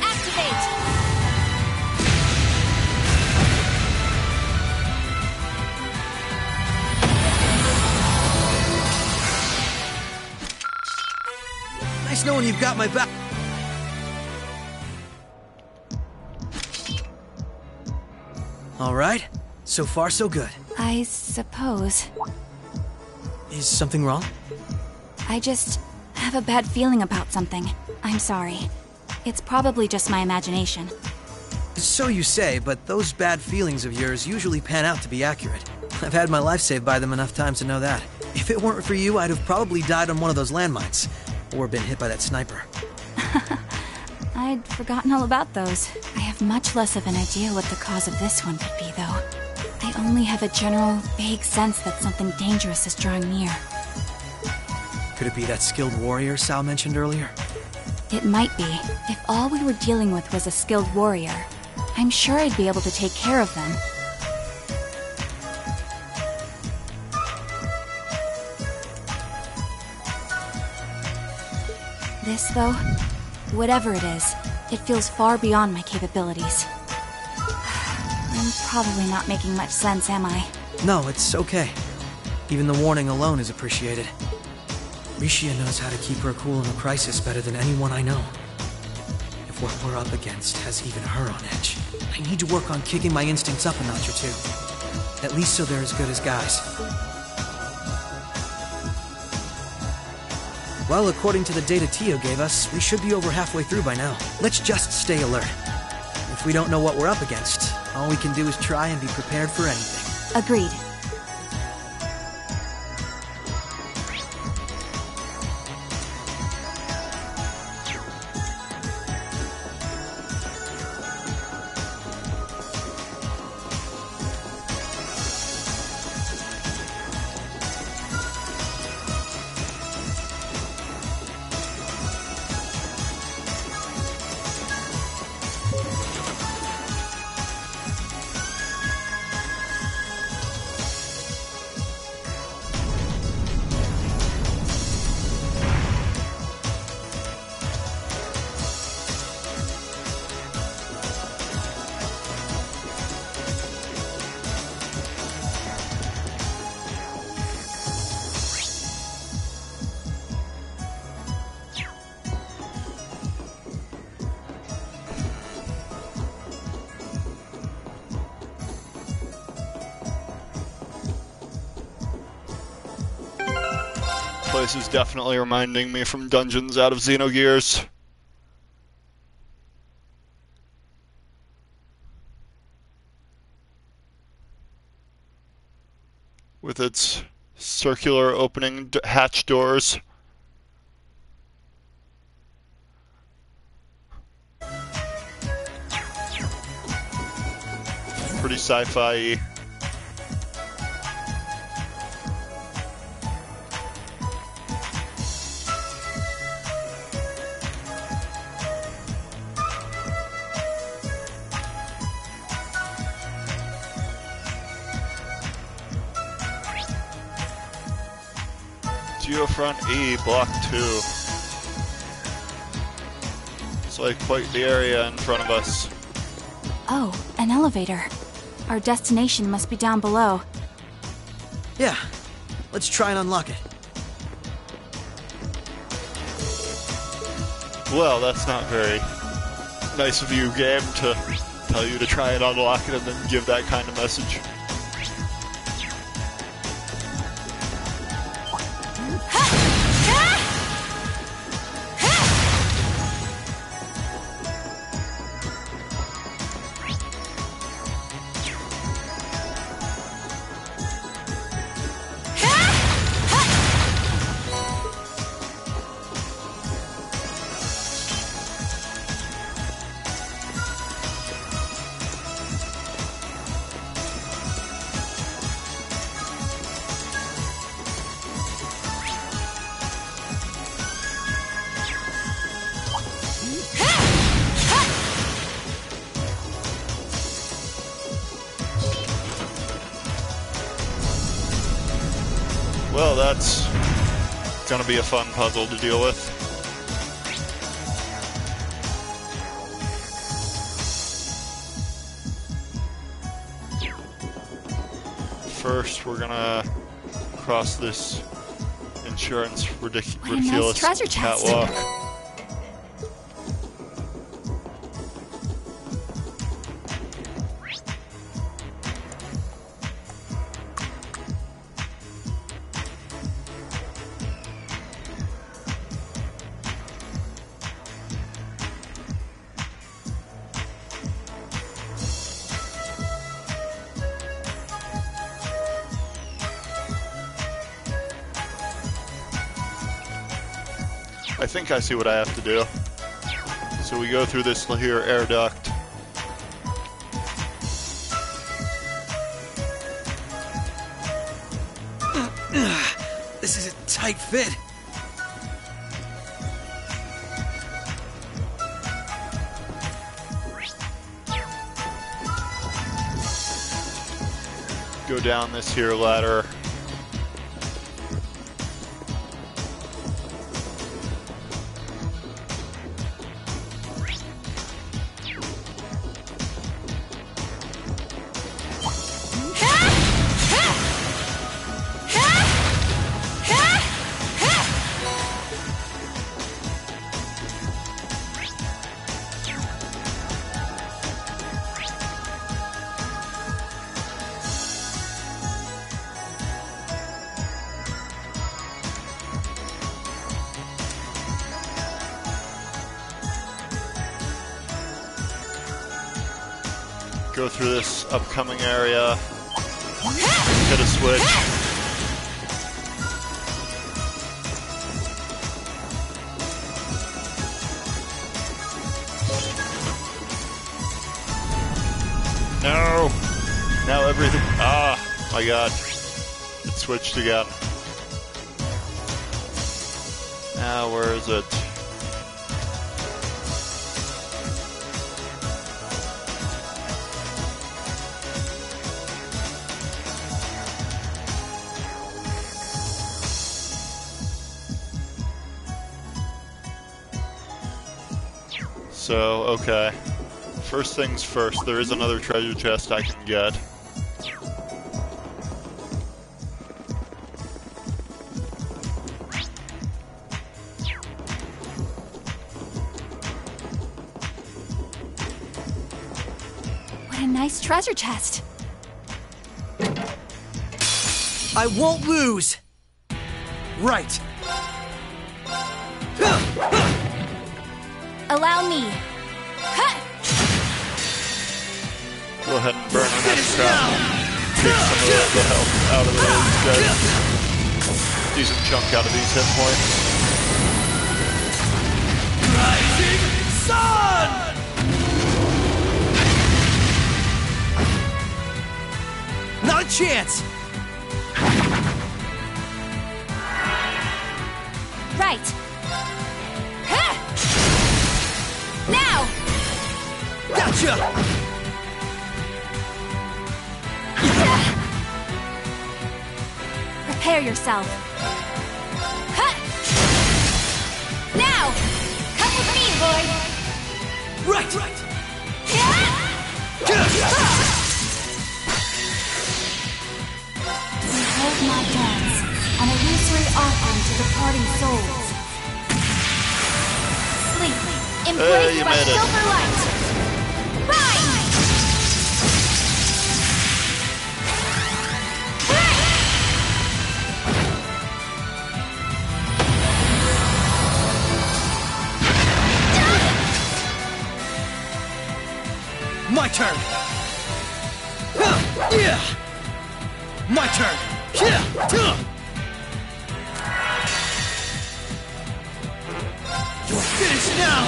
Activate! Nice knowing you've got my back. All right. So far, so good. I suppose. Is something wrong? I just have a bad feeling about something. I'm sorry. It's probably just my imagination. So you say, but those bad feelings of yours usually pan out to be accurate. I've had my life saved by them enough times to know that. If it weren't for you, I'd have probably died on one of those landmines. Or been hit by that sniper. I'd forgotten all about those. I have much less of an idea what the cause of this one could be, though. I only have a general, vague sense that something dangerous is drawing near. Could it be that skilled warrior Sal mentioned earlier? It might be. If all we were dealing with was a skilled warrior, I'm sure I'd be able to take care of them. This, though, whatever it is, it feels far beyond my capabilities. I'm probably not making much sense, am I? No, it's okay. Even the warning alone is appreciated. Rishia knows how to keep her cool in a crisis better than anyone I know. If what we're up against has even her on edge, I need to work on kicking my instincts up a notch or two. At least so they're as good as guys. Well, according to the data Tio gave us, we should be over halfway through by now. Let's just stay alert. If we don't know what we're up against, all we can do is try and be prepared for anything. Agreed. Place is definitely reminding me from dungeons out of Xenogears. With its circular opening hatch doors. Pretty sci-fi-y. Geofront E, Block 2. It's like quite the area in front of us. Oh, an elevator. Our destination must be down below. Yeah, let's try and unlock it. Well, that's not very nice of you, game, to tell you to try and unlock it and then give that kind of message. Well, that's gonna be a fun puzzle to deal with. First, we're gonna cross this ridiculous treasure chest. catwalk. I think I see what I have to do. So we go through this here air duct. This is a tight fit. go down this here ladder. Go through this upcoming area, hit a switch. No! Now everything, my god. It switched again. Now where is it? So, okay. First things first, there is another treasure chest I can get. What a nice treasure chest. I won't lose! Right. Allow me. Go ahead and burn on that crap. Take some of the health out of these guys. Decent chunk out of these hit points. Rising sun! Not a chance! Right. Now! Gotcha! Prepare yourself. Now! Come with me, boy! Right! Behold my dance, an illusory offering to departing souls. Sleep, embraced by silver light. Rise! My turn! My turn! You're finished now!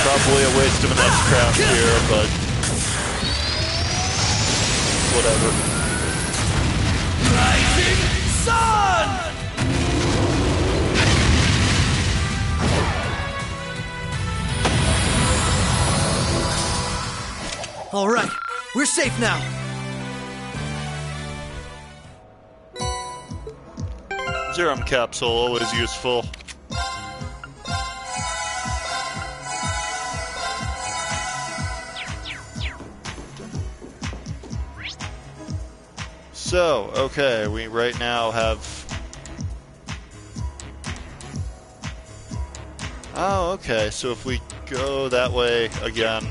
Probably a waste of an S-craft here, but whatever. Rising sun! All right, we're safe now. Serum capsule, always useful. So, okay, we right now have... Oh, okay, so if we go that way again,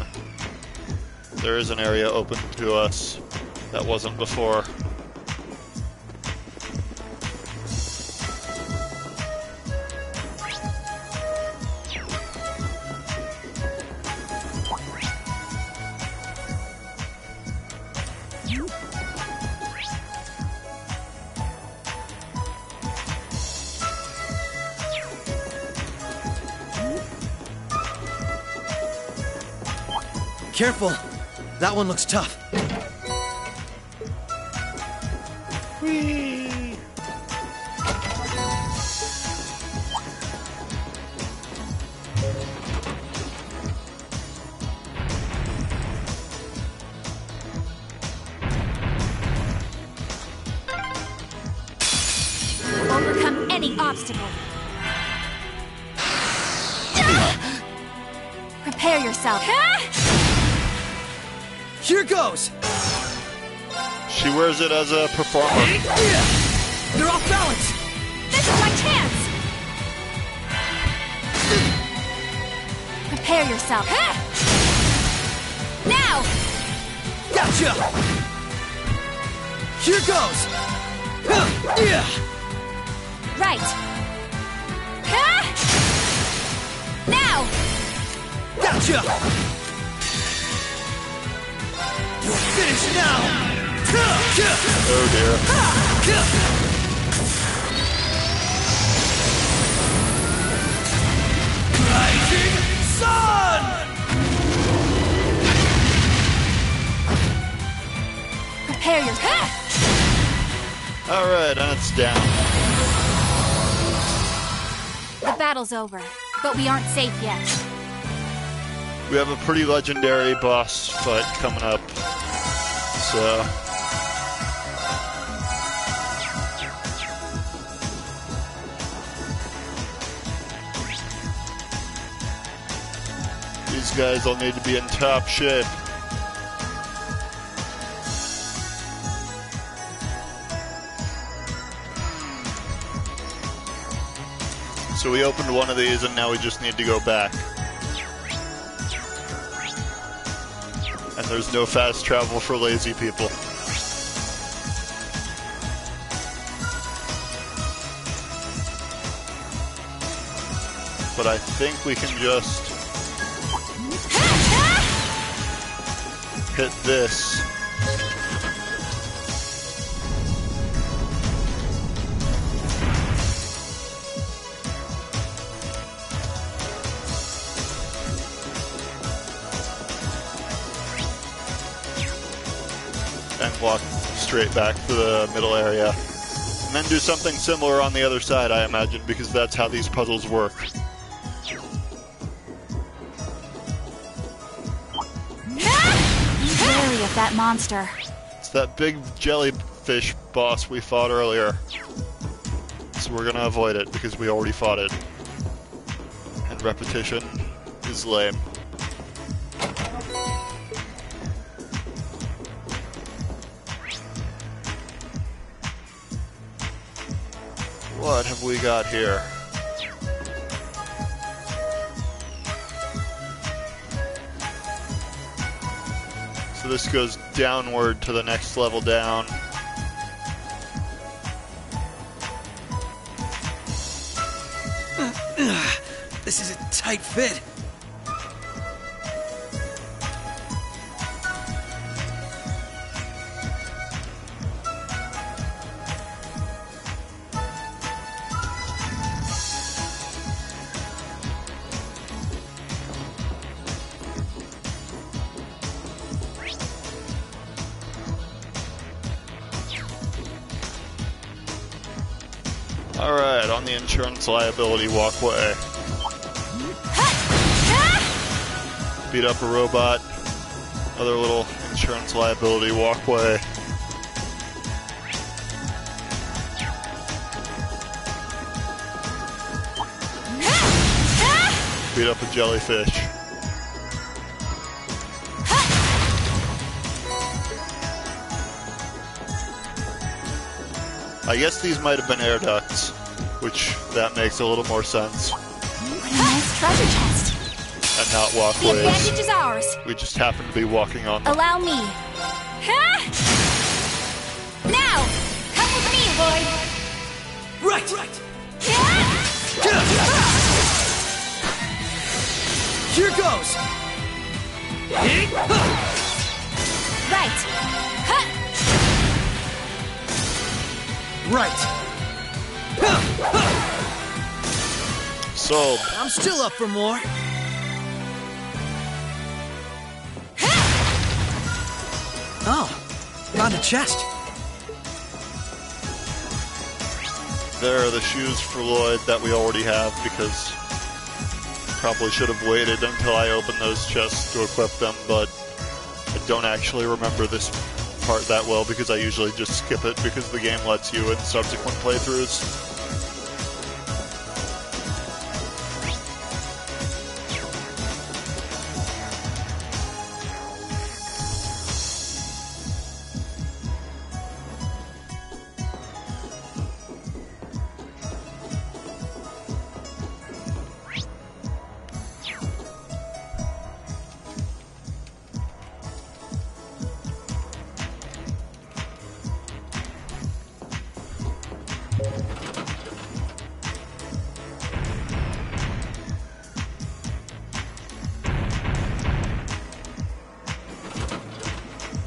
there is an area open to us that wasn't before. Careful. That one looks tough. Whee! overcome any obstacle. Prepare yourself. Here goes! She wears it as a performer. They're off balance! This is my chance! Prepare yourself. Now! Gotcha! Here goes! Right. Now! Gotcha! You're finished now! Oh dear. Rising Sun! Prepare yourself. Alright, and it's down. The battle's over, but we aren't safe yet. We have a pretty legendary boss fight coming up. So... these guys will need to be in top shape. So we opened one of these and now we just need to go back. And there's no fast travel for lazy people. But I think we can just hit this. And walk straight back to the middle area. And then do something similar on the other side, I imagine, because that's how these puzzles work. Be wary of that monster. It's that big jellyfish boss we fought earlier. So we're gonna avoid it because we already fought it. And repetition is lame. What have we got here? So this goes downward to the next level down. This is a tight fit. Alright, on the insurance liability walkway. Beat up a robot. Another little insurance liability walkway. Beat up a jellyfish. I guess these might have been air ducts, which that makes a little more sense. What a nice treasure chest. And not The walkways. advantage is ours. We just happen to be walking on them. Allow me. Now, come with me, Lloyd. Right! Here goes! Right. Right. Sold. I'm still up for more. Oh, found a chest. There are the shoes for Lloyd that we already have because probably should have waited until I opened those chests to equip them, but I don't actually remember this part that well because I usually just skip it because the game lets you in subsequent playthroughs.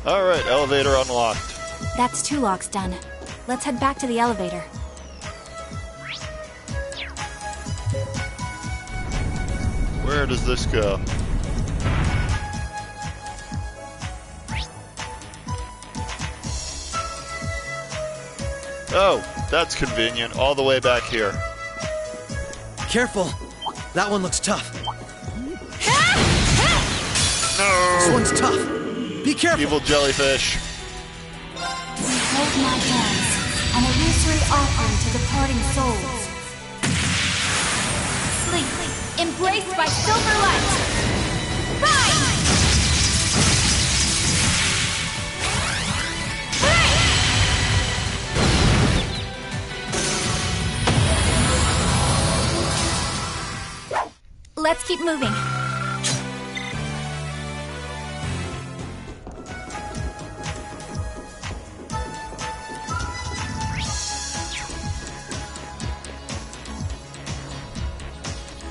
Alright, elevator unlocked. That's 2 locks done. Let's head back to the elevator. Where does this go? Oh, that's convenient. All the way back here. Careful. That one looks tough. No! This one's tough. Be careful. Evil jellyfish. Hold my hands, an illusory offering to departing souls. Sleep, embraced by silver light. Rise! Let's keep moving.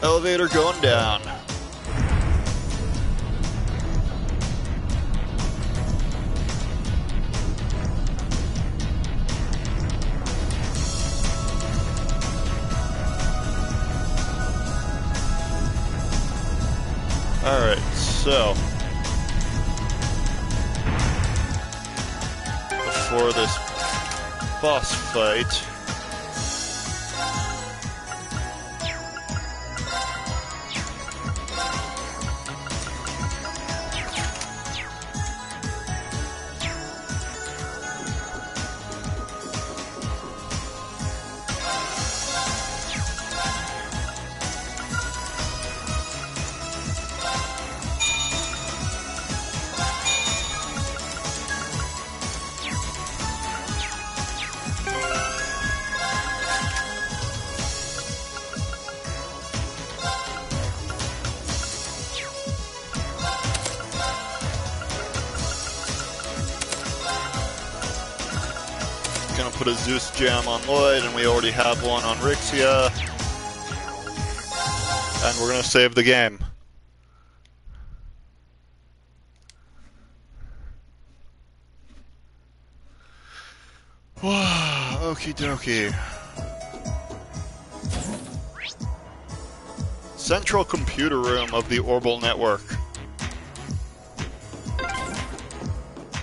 Elevator going down. Alright, so before this boss fight, gonna put a Zeus gem on Lloyd, and we already have one on Rixia. And we're gonna save the game. Okie dokie. Central computer room of the Orbital Network.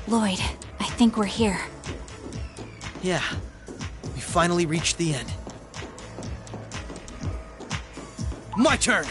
Lloyd, I think we're here. Yeah, we finally reached the end. My turn!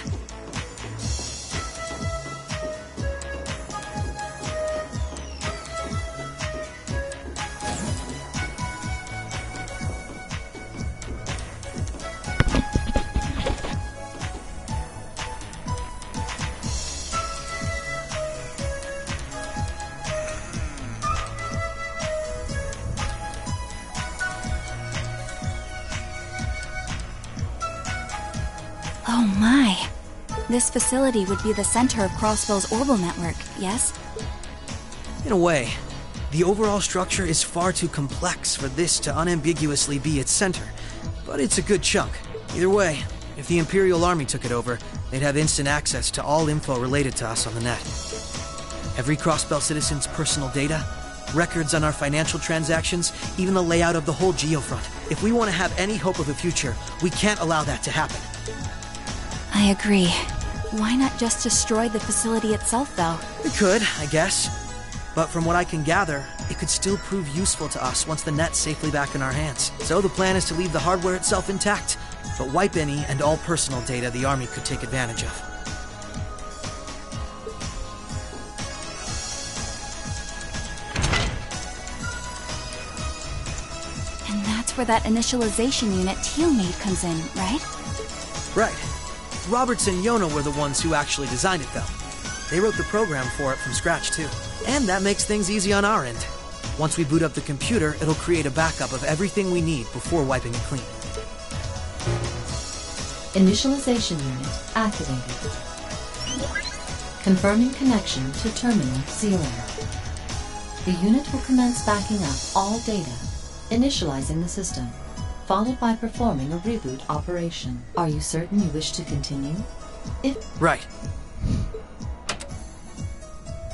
Oh my. This facility would be the center of Crossbell's orbital network, yes? In a way, the overall structure is far too complex for this to unambiguously be its center, but it's a good chunk. Either way, if the Imperial Army took it over, they'd have instant access to all info related to us on the net. Every Crossbell citizen's personal data, records on our financial transactions, even the layout of the whole geofront. If we want to have any hope of a future, we can't allow that to happen. I agree. Why not just destroy the facility itself, though? We could, I guess. But from what I can gather, it could still prove useful to us once the net's safely back in our hands. So the plan is to leave the hardware itself intact, but wipe any and all personal data the Army could take advantage of. And that's where that initialization unit Teal made comes in, right? Right. Roberts and Yona were the ones who actually designed it, though. They wrote the program for it from scratch, too. And that makes things easy on our end. Once we boot up the computer, it'll create a backup of everything we need before wiping it clean. Initialization unit activated. Confirming connection to Terminal 0. The unit will commence backing up all data, initializing the system, followed by performing a reboot operation. Are you certain you wish to continue? Right.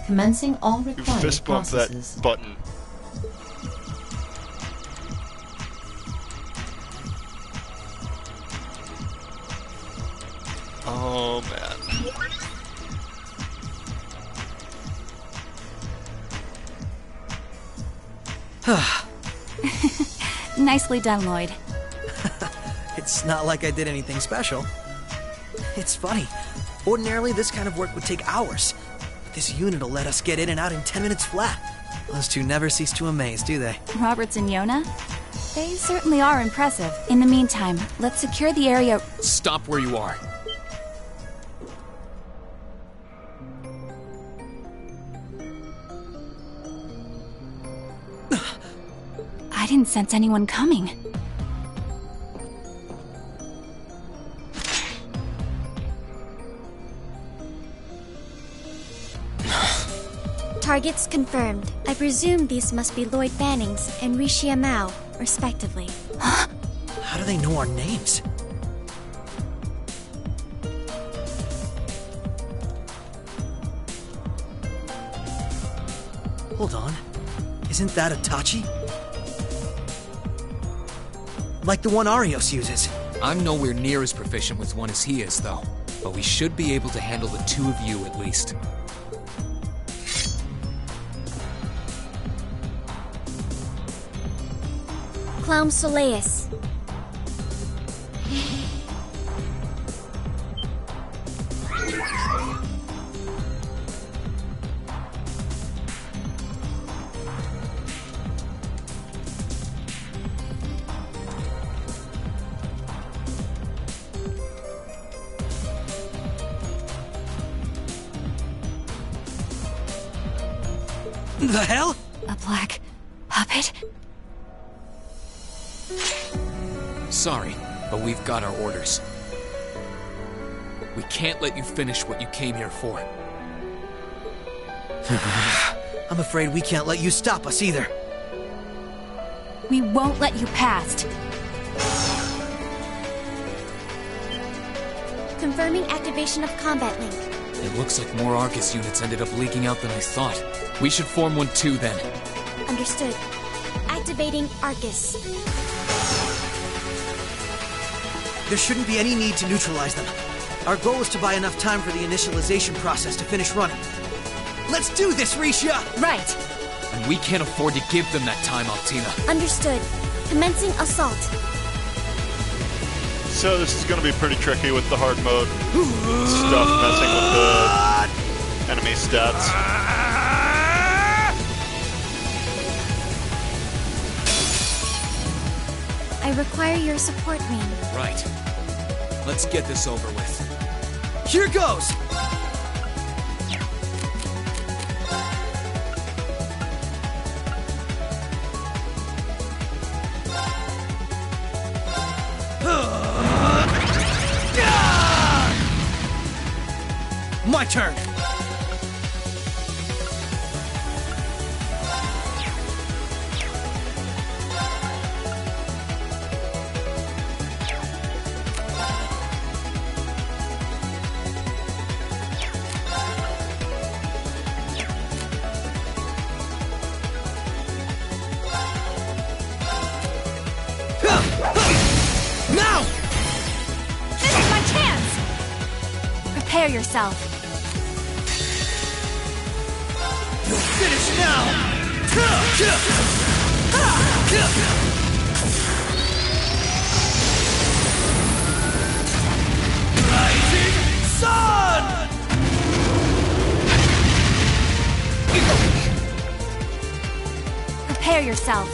Commencing all You required fist bump that processes. button. Oh man. Nicely done, Lloyd. It's not like I did anything special. It's funny. Ordinarily, this kind of work would take hours. But this unit will let us get in and out in 10 minutes flat. Those two never cease to amaze, do they? Roberts and Yona? They certainly are impressive. In the meantime, let's secure the area. Stop where you are. I didn't sense anyone coming. Targets confirmed. I presume these must be Lloyd Bannings and Rishia Mao, respectively. How do they know our names? Hold on. Isn't that a Tachi? Like the one Arios uses. I'm nowhere near as proficient with one as he is, though. But we should be able to handle the two of you at least. Clown Soleus. The hell? A black puppet? Sorry, but we've got our orders. We can't let you finish what you came here for. I'm afraid we can't let you stop us either. We won't let you past. Confirming activation of combat link. It looks like more Arcus units ended up leaking out than I thought. We should form one too, then. Understood. Activating Arcus. There shouldn't be any need to neutralize them. Our goal is to buy enough time for the initialization process to finish running. Let's do this, Risha! Right. And we can't afford to give them that time, Altina. Understood. Commencing assault. So this is going to be pretty tricky with the hard mode stuff, messing with the enemy stats. I require your support, Rean. Right. Let's get this over with. Here goes! My turn! Now! This is my chance! Prepare yourself. Finish now! Rising Sun! Prepare yourself.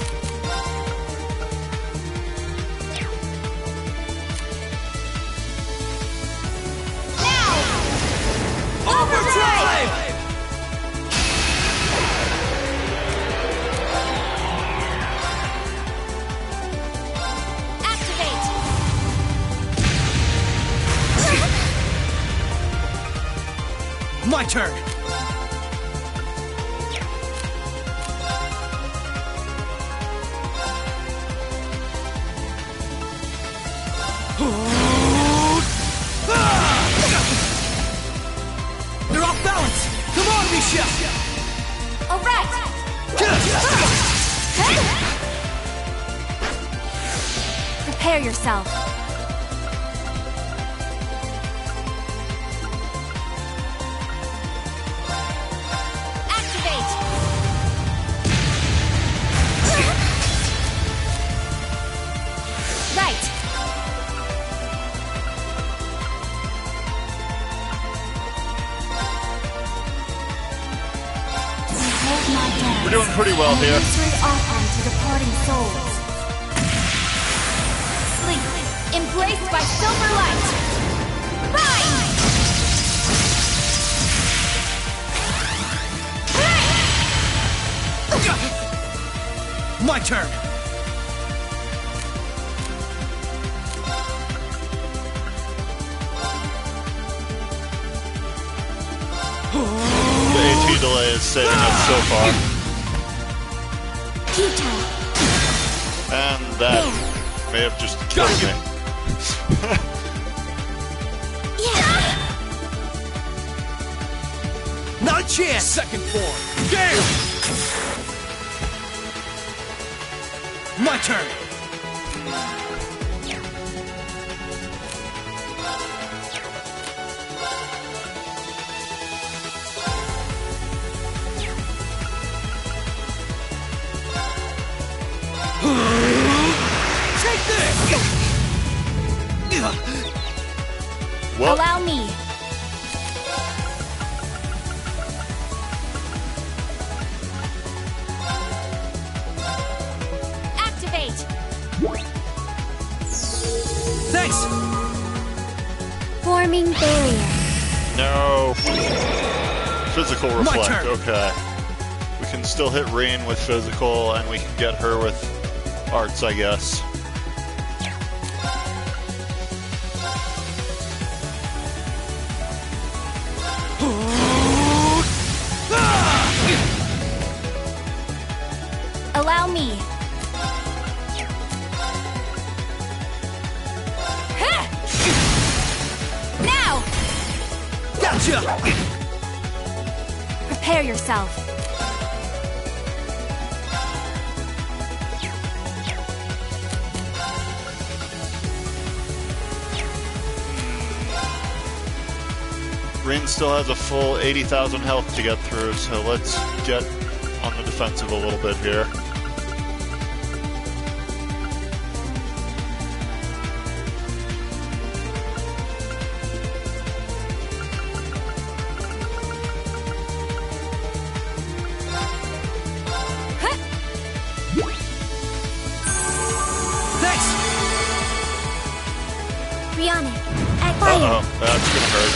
Now! Overdrive! Activate! My turn! They're off balance! Come on, Misha! Prepare yourself. Activate! Right. We're doing pretty well here. Illusory offering to departing souls. Sleep, embraced by silver light. Bind! My turn! The AT delay is saving us so far. And that may have just killed me. Not a chance! Second form. Damn! My turn! Take this! Well, Allow me. Activate. Thanks! Forming barrier. no. Physical My reflect, turn. okay. We can still hit Rain with physical, and we can get her with arts, I guess. Allow me. Now! Gotcha! Prepare yourself. Rain still has a full 80,000 health to get through, so let's get on the defensive a little bit here. Thanks! Rihanna, at fire. Uh-oh, that's gonna hurt.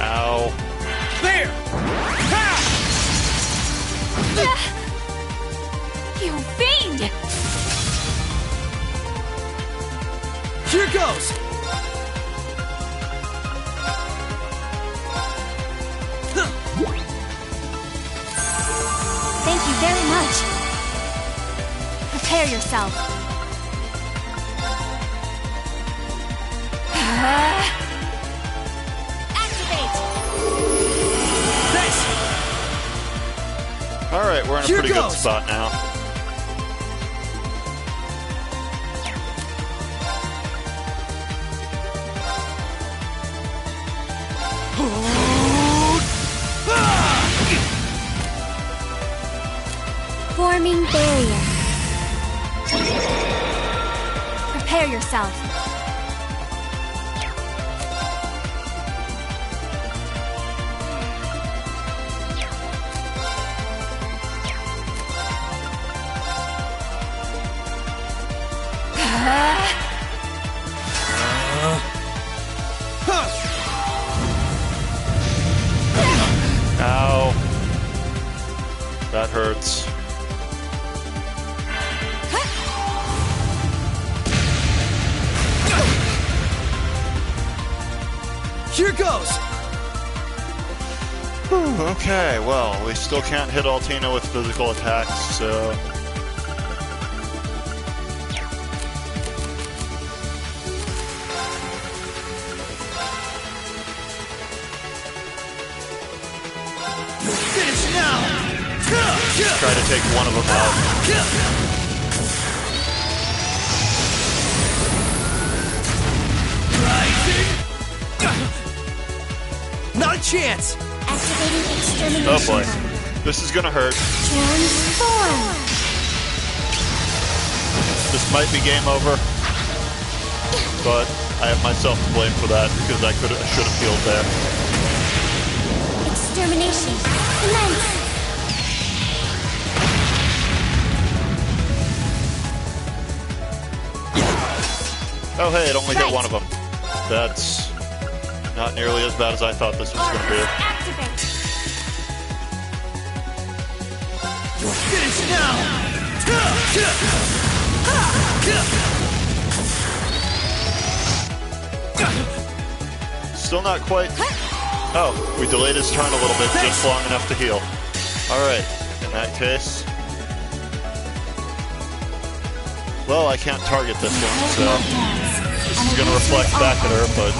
Ow. There! You fiend! Here goes! Thank you very much. Prepare yourself. Activate! Thanks! Alright, we're in a Here pretty good goes. spot now. Forming barrier. Prepare yourself. Ow. That hurts. Here goes! Okay, well, we still can't hit Altina with physical attacks, so... Finish now! Try to take one of them out. Not a chance! Activating extermination. Oh boy. This is gonna hurt. Transform. This might be game over. But I have myself to blame for that because I should have healed there. Extermination. Commence. Oh hey, it only hit one of them. That's not nearly as bad as I thought this was going to be. Activate. Finish now! Still not quite. Oh, we delayed his turn a little bit, just long enough to heal. Alright, in that case. Well, I can't target this one, so this is going to reflect back at her, but...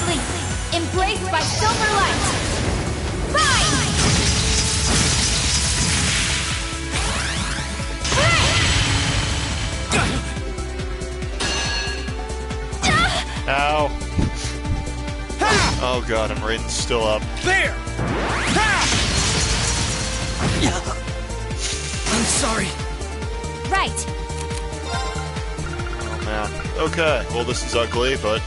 Sleep, embraced by silver light. Rise! Ow. Oh god, and Raiden's still up. There! I'm sorry. Right. Oh man. Okay, well this is ugly, but...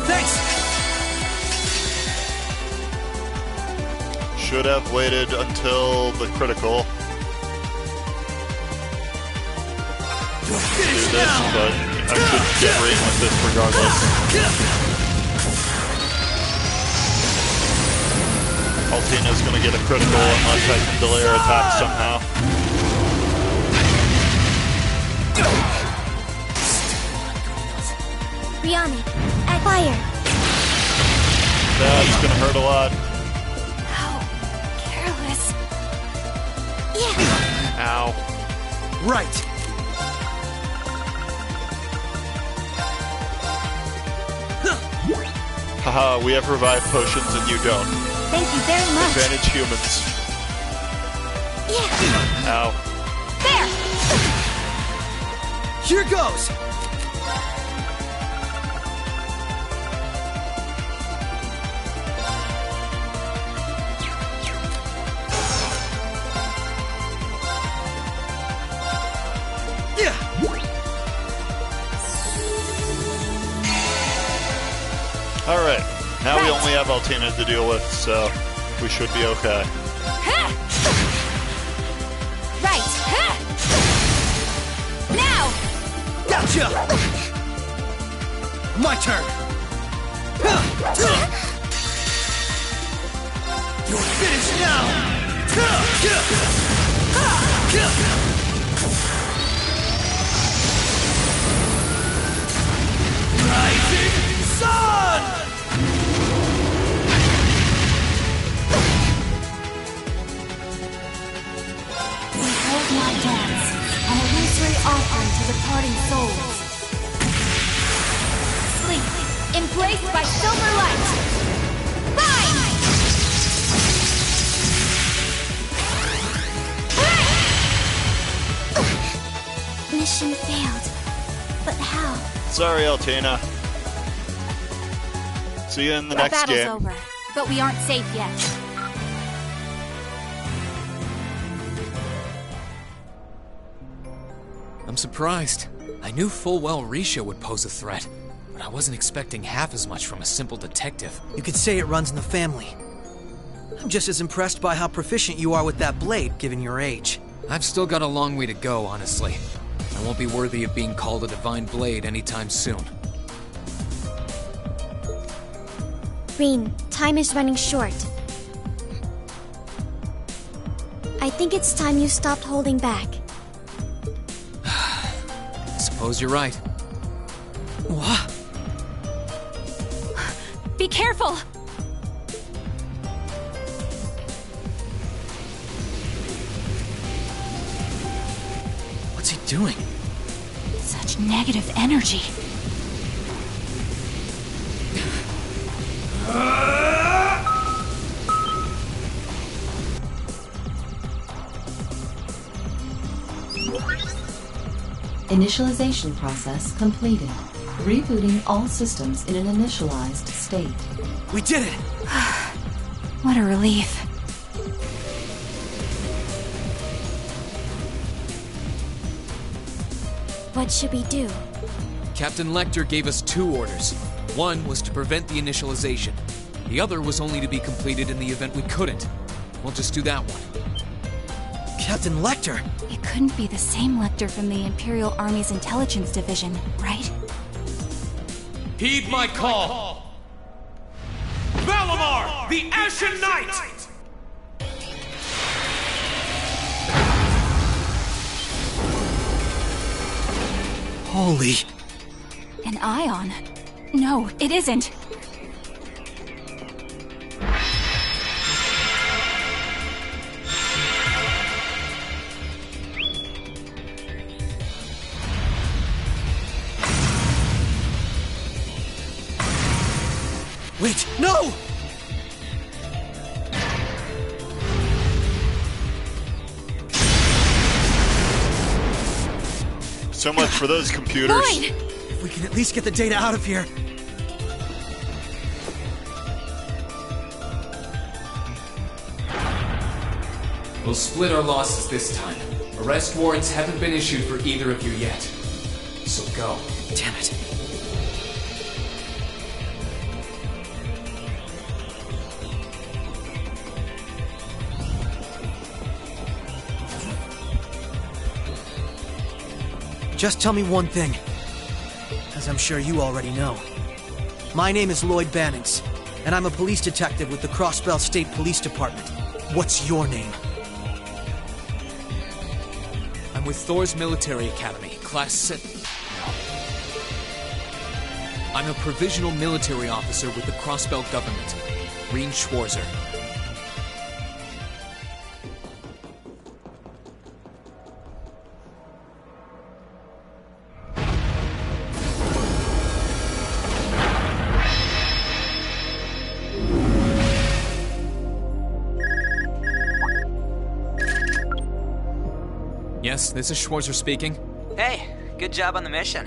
Thanks! Should have waited until the critical. Do this, but I should get Raiden with this regardless. Altina's gonna get a critical unless I can delay her attack somehow. Bionic, at fire. That's gonna hurt a lot. Careless. Yeah. Ow. Right. Haha, we have revived potions and you don't. Thank you very much. Advantage humans. Yeah. Ow. There. Here goes! Alright, now we only have Altina to deal with, so we should be okay. Right. Now. Gotcha! My turn! You're finished now! Rising Sun! Behold my dance, an illusory offering to departing souls. Sleep, embraced by silver light. Rise! Mission failed. But how? Sorry, Altina. See you in the next battle's game. over, but we aren't safe yet. I'm surprised. I knew full well Risha would pose a threat, but I wasn't expecting half as much from a simple detective. You could say it runs in the family. I'm just as impressed by how proficient you are with that blade, given your age. I've still got a long way to go, honestly. I won't be worthy of being called a divine blade anytime soon. Green, time is running short. I think it's time you stopped holding back. I suppose you're right. What? Be careful! What's he doing? Such negative energy. Initialization process completed. Rebooting all systems in an initialized state. We did it! What a relief. What should we do? Captain Lecter gave us 2 orders. One was to prevent the initialization. The other was only to be completed in the event we couldn't. We'll just do that one. Captain Lecter? It couldn't be the same Lecter from the Imperial Army's Intelligence Division, right? Heed my call! Valamar, the Ashen Knight! Holy... An ion? No, it isn't. Wait, no! So much for those computers. Lloyd! If we can at least get the data out of here. We'll split our losses this time. Arrest warrants haven't been issued for either of you yet. So go. Damn it. Just tell me one thing, as I'm sure you already know. My name is Lloyd Bannings, and I'm a police detective with the Crossbelt State Police Department. What's your name? I'm with Thor's Military Academy, Class 6. I'm a provisional military officer with the Crossbelt government, Green Schwarzer. Yes, this is Schwarzer speaking. Hey, good job on the mission.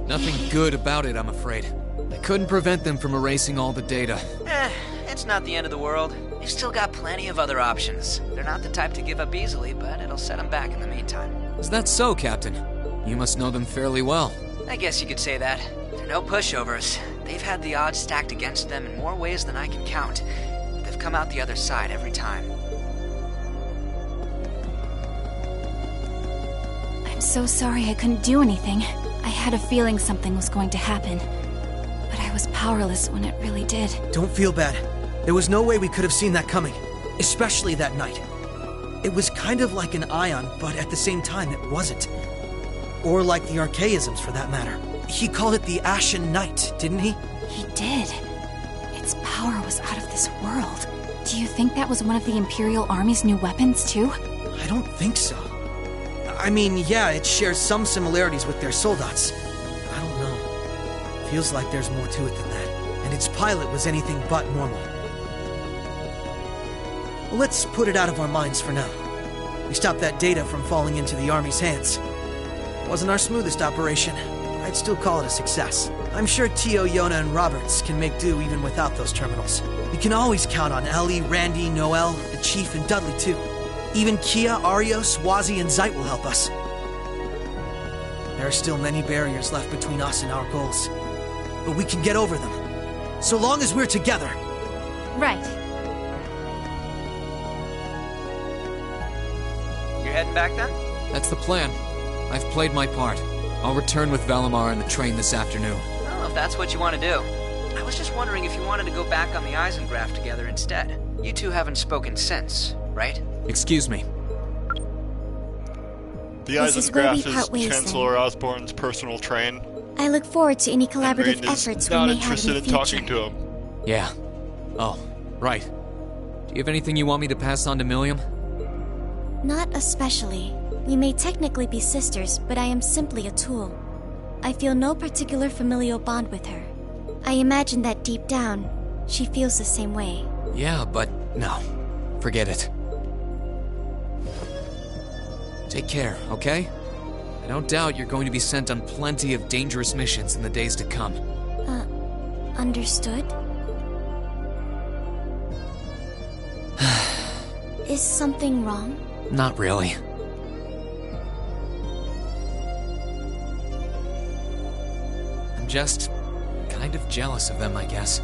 Nothing good about it, I'm afraid. I couldn't prevent them from erasing all the data. It's not the end of the world. They've still got plenty of other options. They're not the type to give up easily, but it'll set them back in the meantime. Is that so, Captain? You must know them fairly well. I guess you could say that. They're no pushovers. They've had the odds stacked against them in more ways than I can count. But they've come out the other side every time. I'm so sorry I couldn't do anything. I had a feeling something was going to happen. But I was powerless when it really did. Don't feel bad. There was no way we could have seen that coming. Especially that night. It was kind of like an ion, but at the same time it wasn't. Or like the archaisms, for that matter. He called it the Ashen Knight, didn't he? He did. Its power was out of this world. Do you think that was one of the Imperial Army's new weapons, too? I don't think so. I mean, yeah, it shares some similarities with their soldats. I don't know. Feels like there's more to it than that. And its pilot was anything but normal. Well, let's put it out of our minds for now. We stopped that data from falling into the Army's hands. Wasn't our smoothest operation. I'd still call it a success. I'm sure Tio, Yona, and Roberts can make do even without those terminals. We can always count on Ellie, Randy, Noel, the Chief, and Dudley, too. Even Kia, Arios, Wazi, and Zeit will help us. There are still many barriers left between us and our goals. But we can get over them. So long as we're together. Right. You're heading back then? That's the plan. I've played my part. I'll return with Valamar and the train this afternoon. Well, if that's what you want to do. I was just wondering if you wanted to go back on the Eisengraph together instead. You two haven't spoken since, right? Excuse me. The Eisengraph is Chancellor Osborne's personal train. I look forward to any collaborative efforts we may have in the future. Not interested in talking to him. Yeah. Oh, right. Do you have anything you want me to pass on to Milliam? Not especially. We may technically be sisters, but I am simply a tool. I feel no particular familial bond with her. I imagine that deep down, she feels the same way. Yeah, but no. Forget it. Take care, okay? I don't doubt you're going to be sent on plenty of dangerous missions in the days to come. Understood? Is something wrong? Not really. I'm just kind of jealous of them, I guess.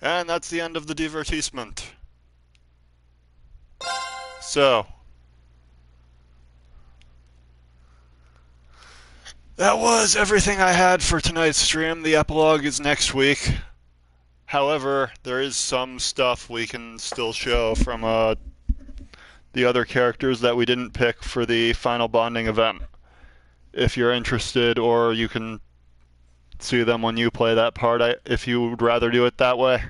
And that's the end of the Divertissement. So, that was everything I had for tonight's stream. The epilogue is next week. However, there is some stuff we can still show from the other characters that we didn't pick for the final bonding event. If you're interested, or you can see them when you play that part, if you would rather do it that way.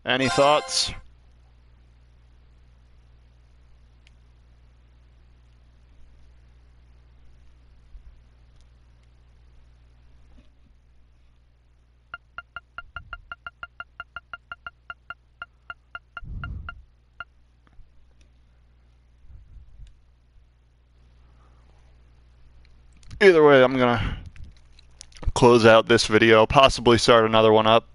Any thoughts? Either way, I'm gonna close out this video, possibly start another one up.